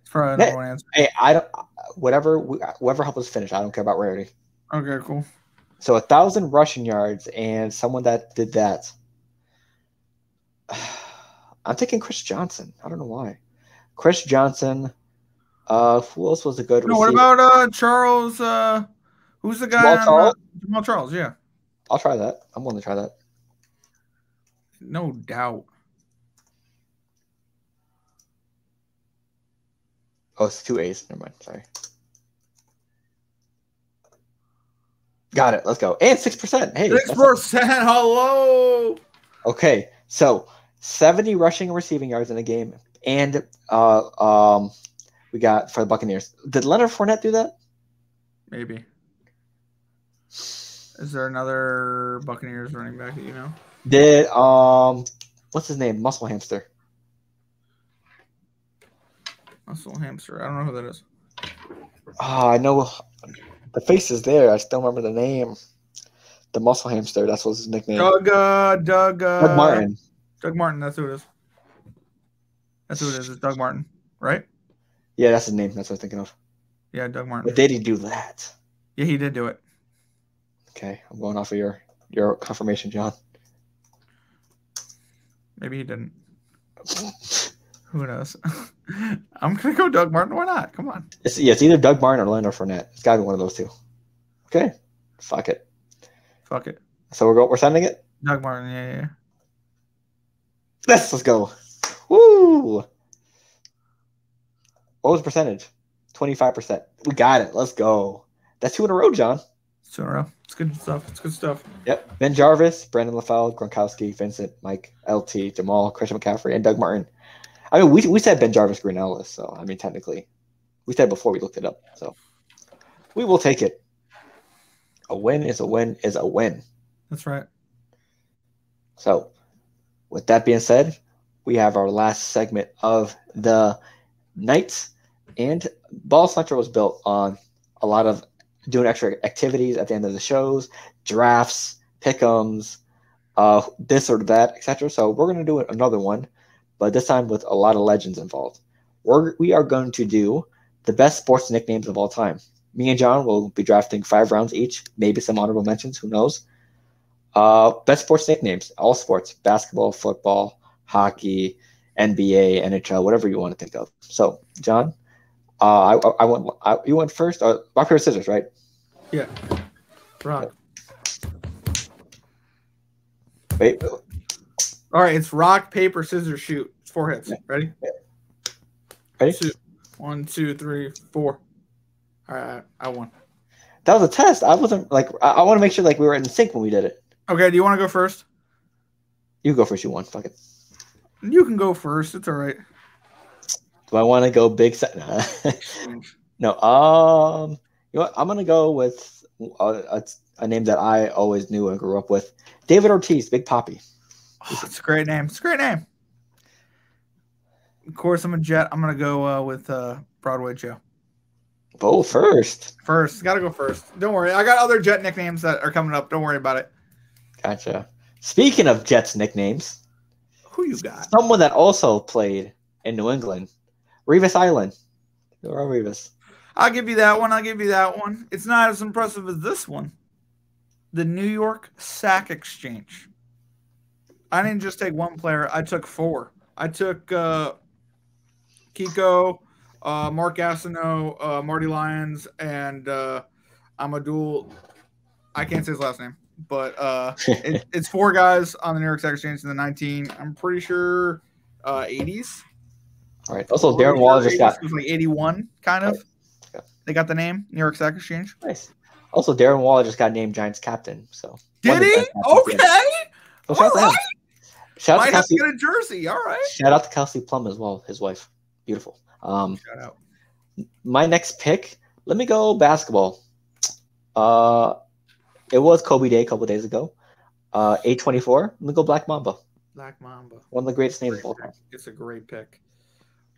It's probably another one answer. Hey, I don't. Whoever helped us finish. I don't care about rarity. Okay, cool. So 1,000 rushing yards and someone that did that. I'm thinking Chris Johnson. I don't know why. Chris Johnson. Who else was a good receiver? What about Charles? Who's the guy? Jamal Charles. Yeah. I'll try that. I'm willing to try that. No doubt. Oh, it's 2 A's. Never mind. Sorry. Got it. Let's go. And 6%. Hey, 6%. Hello. Okay, so 70 rushing and receiving yards in a game, and we got for the Buccaneers. Did Leonard Fournette do that? Maybe. Is there another Buccaneers running back that you know? Did what's his name? Muscle Hamster. Muscle Hamster. I don't know who that is. Oh, I know the face is there. I still remember the name. The Muscle Hamster. That's what's his nickname. Doug Martin. Doug Martin. That's who it is. That's who it is. It's Doug Martin, right? Yeah, that's his name. That's what I'm thinking of. Yeah, Doug Martin. But did he do that? Yeah, he did do it. Okay, I'm going off of your confirmation, John. Maybe he didn't. Who knows? I'm gonna go Doug Martin. Why not? Come on. It's either Doug Martin or Leonard Fournette. It's gotta be one of those two. Okay, fuck it. Fuck it. So we're sending it. Doug Martin. Yeah. Let's go. Woo! What was the percentage? 25%. We got it. Let's go. That's 2 in a row, John. It's 2 in a row. It's good stuff. It's good stuff. Yep. Ben Jarvis, Brandon LaFell, Gronkowski, Vincent, Mike, LT, Jamal, Christian McCaffrey, and Doug Martin. I mean, we said Ben Jarvis, Green Ellis, so I mean, technically, we said before we looked it up. So we will take it. A win is a win is a win. That's right. So, with that being said, we have our last segment of the night, and Ball Central was built on a lot of doing extra activities at the end of the shows, drafts, pick'ems, this or that, etc. So we're going to do another one, but this time with a lot of legends involved. We are going to do the best sports nicknames of all time. Me and John will be drafting 5 rounds each, maybe some honorable mentions, who knows. Best sports nicknames, all sports, basketball, football, hockey, NBA, NHL, whatever you want to think of. So, John, you went first. Rock, paper, scissors, right? Yeah. Rock. Wait. All right, it's rock, paper, scissors, shoot. It's 4 hits. Ready? Ready? 1, 2, 3, 4. All right, I won. That was a test. I wasn't like I want to make sure like we were in sync when we did it. Okay, do you want to go first? You go first. You won. Fuck it. You can go first. It's all right. Do I want to go big set? No. You know what? I'm gonna go with a name that I always knew and grew up with. David Ortiz, Big Papi. Oh, it's a great name. It's a great name. Of course, I'm a Jet. I'm gonna go with Broadway Joe. Oh, first. First, gotta go first. Don't worry, I got other Jet nicknames that are coming up. Don't worry about it. Gotcha. Speaking of Jets nicknames, who you got? Someone that also played in New England, Revis Island. Or Revis. I'll give you that one. It's not as impressive as this one. The New York Sack Exchange. I didn't just take one player. I took 4. I took Kiko, Mark Gastineau, Marty Lyons, and Amadou. I can't say his last name, but it's 4 guys on the New York Sack Exchange in the 19. I'm pretty sure 80s. All right. Also, Darren Waller just got was like 81, kind of. Okay. They got the name New York Sack Exchange. Nice. Also, Darren Waller just got named Giants captain. So did he? Okay. Well, shout out to him. Shout out to have to Kelsey. get a jersey. All right. Shout out to Kelsey Plum as well, his wife. Beautiful. Shout out. My next pick, let me go basketball. It was Kobe Day a couple days ago. 824. Let me go Black Mamba. Black Mamba. One of the greatest names of all time. It's a great pick.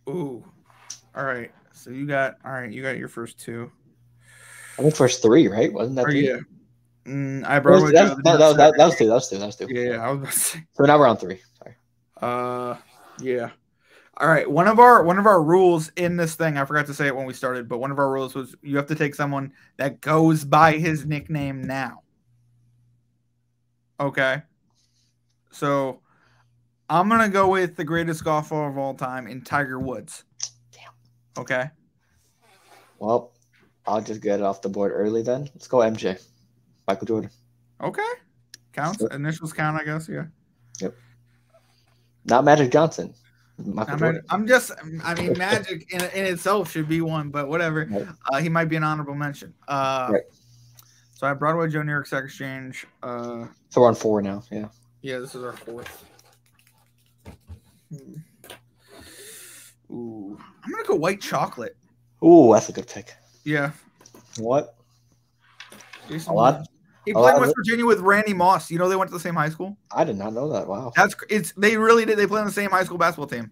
Ooh. All right. So you got your first 2. I think first 3, right? Wasn't that 3? Yeah. I brought that was 2. Yeah, I was about to say. So now we're on 3. Sorry. Yeah. All right. One of our rules in this thing, I forgot to say it when we started, but one of our rules was you have to take someone that goes by his nickname now. Okay. So I'm gonna go with the greatest golfer of all time in Tiger Woods. Damn. Okay. Well, I'll just get it off the board early then. Let's go MJ. Michael Jordan. Okay. Counts. Yep. Initials count, I guess. Yeah. Yep. Not Magic Johnson. Magic in itself should be one, but whatever. Right. He might be an honorable mention. Right. So I have Broadway Joe, New York Sack Exchange. So we're on 4 now. Yeah. Yeah, this is our 4th. Ooh, I'm gonna go white chocolate. Ooh, that's a good pick. Yeah. What? Jason a He played in West Virginia with Randy Moss. You know they went to the same high school. I did not know that. Wow. They really did. They played on the same high school basketball team.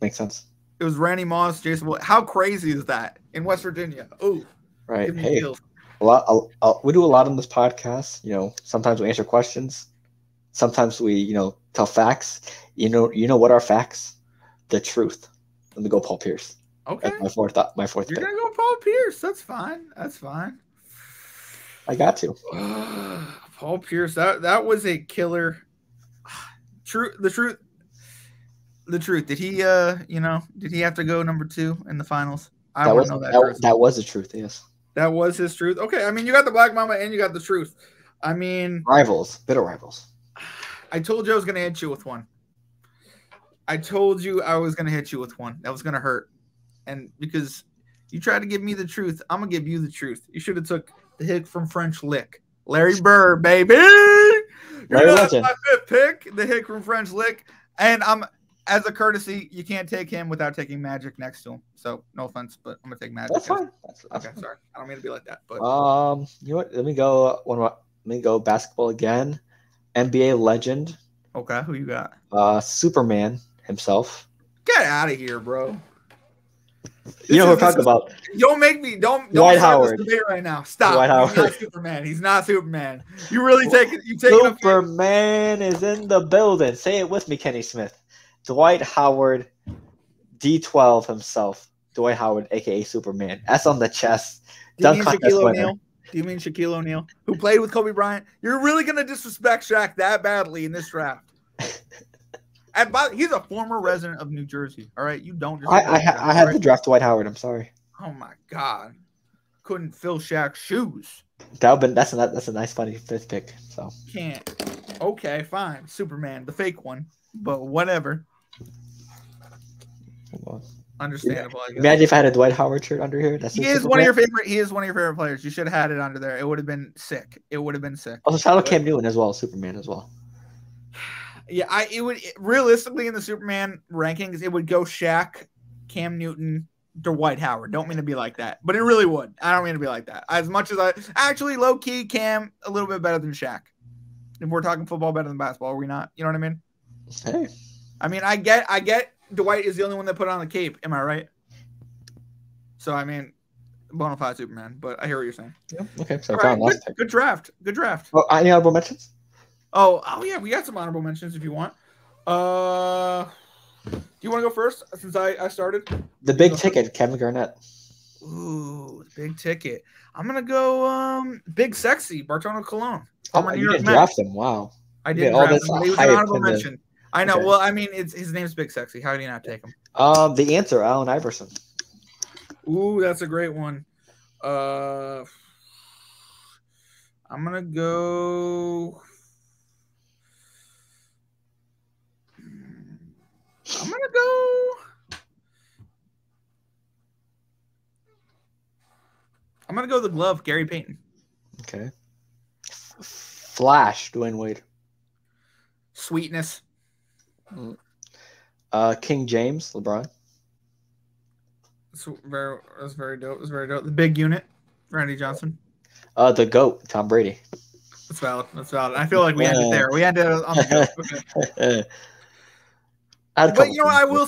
Makes sense. It was Randy Moss, Jason Williams. How crazy is that in West Virginia? Oh, right. Hey, we do a lot on this podcast. You know, sometimes we answer questions. Sometimes we, you know, tell facts. You know what are facts? The truth. Let me go Paul Pierce. Okay. That's my fourth. You're gonna go Paul Pierce. That's fine. That's fine. I got to. Paul Pierce. That was a killer. The truth. Did he did he have to go number 2 in the finals? I want to know that. That was the truth, yes. That was his truth. Okay, I mean you got the Black Mamba and you got the truth. I mean bitter rivals. I told you I was gonna hit you with one. I told you I was gonna hit you with one. That was gonna hurt. And because you tried to give me the truth, I'm gonna give you the truth. You should have took the hit from French Lick. Larry Bird, baby. That's my 5th pick, the hit from French Lick. And as a courtesy, you can't take him without taking Magic next to him. So no offense, but I'm gonna take Magic. That's fine. That's okay, fine. Sorry. I don't mean to be like that. But you know what? Let me go basketball again. NBA legend. Okay, who you got? Superman himself. Get out of here, bro. You know who we're talking about. Don't make me don't Dwight Howard. This debate right now. Stop. Dwight Howard. He's not Superman. He's not Superman. You really take it. Superman is in the building. Say it with me, Kenny Smith. Dwight Howard, D12 himself. Dwight Howard, aka Superman. S on the chest. Do you mean Shaquille O'Neal? Do you mean Shaquille O'Neal, who played with Kobe Bryant? You're really gonna disrespect Shaq that badly in this draft. And he's a former resident of New Jersey. All right, you don't. I had to draft Dwight Howard. I'm sorry. Oh my God, couldn't fill Shaq's shoes. That's a nice funny 5th pick. So can't. Okay, fine. Superman, the fake one, but whatever. Understandable. I guess. Imagine if I had a Dwight Howard shirt under here. He is one of your favorite players. You should have had it under there. It would have been sick. Also, shout out Cam Newton as well. Superman as well. Yeah, it would realistically in the Superman rankings, it would go Shaq, Cam Newton, Dwight Howard. Don't mean to be like that, but it really would. I don't mean to be like that. As much as I actually low key Cam a little bit better than Shaq. If we're talking football better than basketball, are we not? You know what I mean? Hey. I mean, I get Dwight is the only one that put on the cape. Am I right? So I mean, bona fide Superman. But I hear what you're saying. Yeah. Okay. So good draft. Good draft. Oh, any honorable mentions? Oh yeah, we got some honorable mentions if you want. Do you want to go first since I started? The big ticket, Kevin Garnett. Ooh, big ticket. I'm gonna go big sexy Bartolo Colon. Oh, you didn't draft him. Wow. I didn't draft him, but he was an honorable mention. I know. Okay. Well, I mean, his name's Big Sexy. How do you not take him? The answer, Allen Iverson. Ooh, that's a great one. I'm gonna go. The glove, Gary Payton. Okay. Flash, Dwayne Wade. Sweetness. King James, LeBron. That's very dope. That's very dope. The big unit, Randy Johnson. The GOAT, Tom Brady. That's valid. I feel like we ended there. We ended on the GOAT. Okay. But you know what I will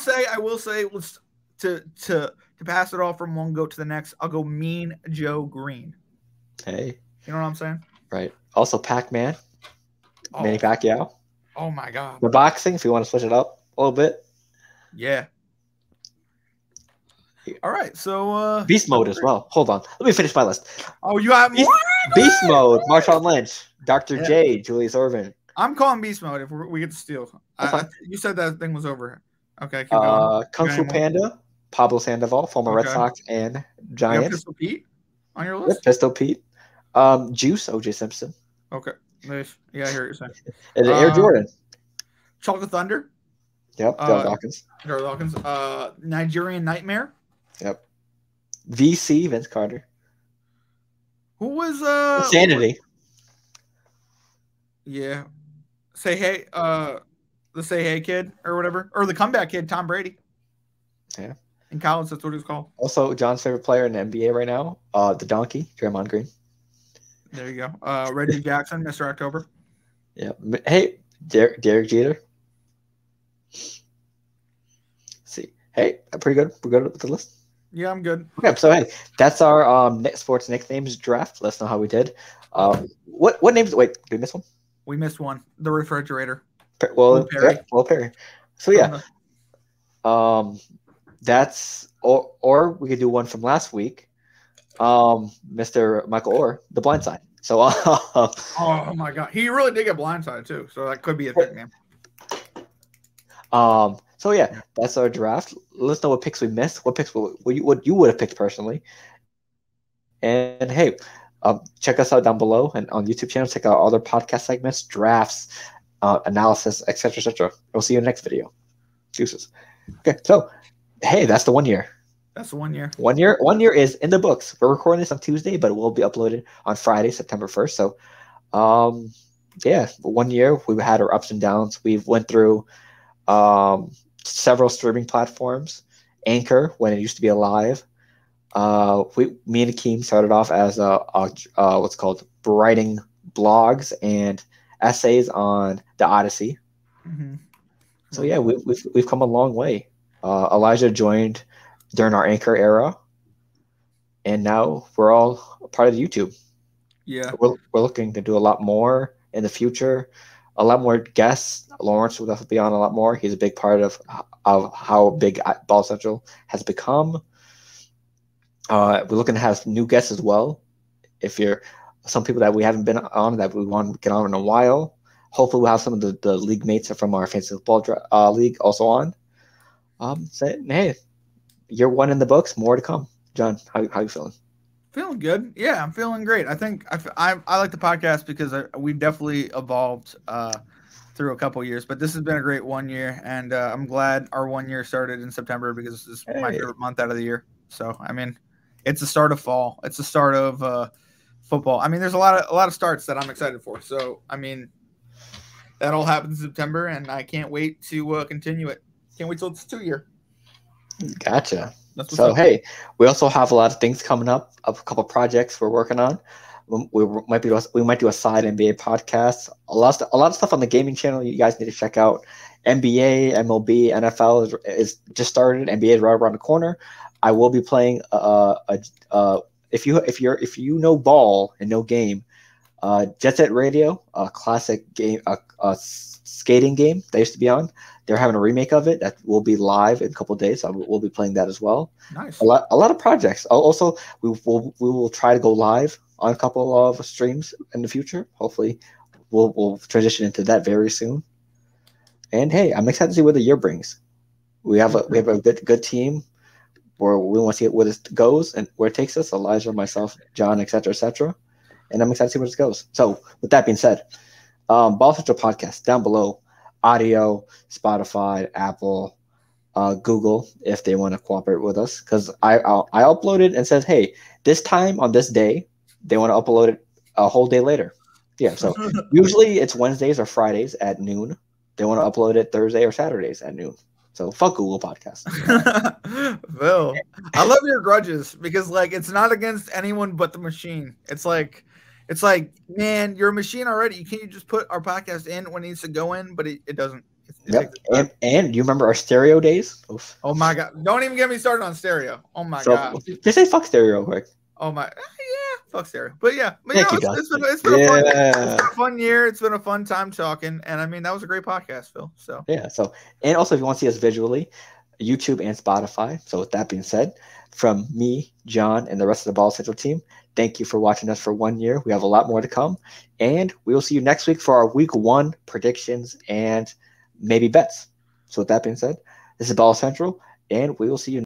say to pass it all from one GOAT to the next, I'll go Mean Joe Green. Hey. You know what I'm saying? Right. Also Pac-Man. Manny Pacquiao. Oh my God. The boxing, if you want to switch it up a little bit. Yeah. All right. So Beast Mode as well. Hold on. Let me finish my list. Oh, you have more? Beast Mode, Marshawn Lynch, Dr. J, Julius Erving. I'm calling Beast Mode if we get to steal. You said that thing was over. Okay. Keep going. Kung Fu Panda, Pablo Sandoval, former Red Sox and Giants. Pistol Pete on your list? Pistol Pete. Juice, OJ Simpson. Okay. Nice. Yeah, I hear what you're saying. And Air Jordan. Chocolate Thunder. Yep. Darryl Dawkins. Nigerian Nightmare. Yep. VC, Vince Carter. Who was Insanity. Yeah. Say hey, the Say Hey kid or whatever. Or the comeback kid, Tom Brady. Yeah. In college, that's what he's called. Also, John's favorite player in the NBA right now, the Donkey, Draymond Green. There you go. Reggie Jackson, Mr. October. Yeah. Hey, Derek Jeter. See. Hey, pretty good. We're good with the list. Yeah, I'm good. Okay, so hey, that's our sports nicknames draft. Let us know how we did. What names? Wait, did we miss one? We missed one. The refrigerator. Will Perry. So yeah, that's or we could do one from last week. Mr. Michael Orr, The Blind Side. So oh my god, he really did get blindsided too. So that could be a nickname. So yeah, that's our draft. Let us know what picks we missed. What picks what you would have picked personally. And hey, check us out down below and on YouTube channel. Check out other podcast segments, drafts, analysis, etc., etc. We'll see you in the next video. Deuces. Okay, so hey, that's the 1 year. That's the 1 year. 1 year. 1 year is in the books. We're recording this on Tuesday, but it will be uploaded on Friday, September 1st. So, yeah, 1 year. We've had our ups and downs. We've went through several streaming platforms. Anchor, when it used to be alive. Me and Akeem started off as what's called writing blogs and essays on the Odyssey. Mm-hmm. So yeah, we've come a long way. Elijah joined during our Anchor era, and now we're all part of YouTube. Yeah, we're looking to do a lot more in the future. A lot more guests. Lawrence will definitely be on a lot more. He's a big part of how big Ball Central has become. We're looking to have new guests as well. If you're some people that we haven't been on that we want to get on in a while, hopefully we'll have some of the league mates from our fantasy football league also on. Hey, year 1 in the books, more to come. John, how you feeling? Feeling good. Yeah, I'm feeling great. I think I like the podcast because we definitely evolved through a couple years, but this has been a great 1 year, and I'm glad our 1 year started in September because this is my favorite month out of the year. So, I mean, it's the start of fall. It's the start of football. I mean, there's a lot of starts that I'm excited for. So, I mean, that all happens in September, and I can't wait to continue it. Can't wait till it's 2 year. Gotcha. So hey, we also have a lot of things coming up. A couple projects we're working on. We might do a side NBA podcast. A lot of stuff on the gaming channel. You guys need to check out. NBA, MLB, NFL is just started. NBA is right around the corner. I will be playing if you know ball and no game, Jet Set Radio, a classic game, a skating game that used to be on. They're having a remake of it that will be live in a couple of days. So we'll be playing that as well. Nice. A lot of projects. Also, we will try to go live on a couple of streams in the future. Hopefully, we'll transition into that very soon. And hey, I'm excited to see where the year brings. We have a good team. Where we want to see where this goes and where it takes us. Elijah, myself, John, etc. And I'm excited to see where this goes. So, with that being said, Ball Central Podcast down below. Audio, Spotify, Apple, Google, if they want to cooperate with us, because I uploaded and says, hey, this time on this day, they want to upload it a whole day later. Yeah, so usually it's Wednesdays or Fridays at noon. They want to upload it Thursday or Saturdays at noon. So fuck Google Podcasts. Phil, I love your grudges because it's not against anyone but the machine. It's like, man, you're a machine already. Can't you just put our podcast in when it needs to go in? But it doesn't. Yep. And you remember our stereo days? Oof. Oh my god! Don't even get me started on stereo. Oh my god! Just say fuck stereo real quick. Oh my, yeah, fuck stereo. But yeah, it's been a fun year. It's been a fun time talking, and I mean that was a great podcast, Phil. So yeah. So and also if you want to see us visually, YouTube and Spotify. So with that being said, from me, John, and the rest of the Ball Central team, thank you for watching us for 1 year. We have a lot more to come, and we will see you next week for our week 1 predictions and maybe bets. So with that being said, this is Ball Central, and we will see you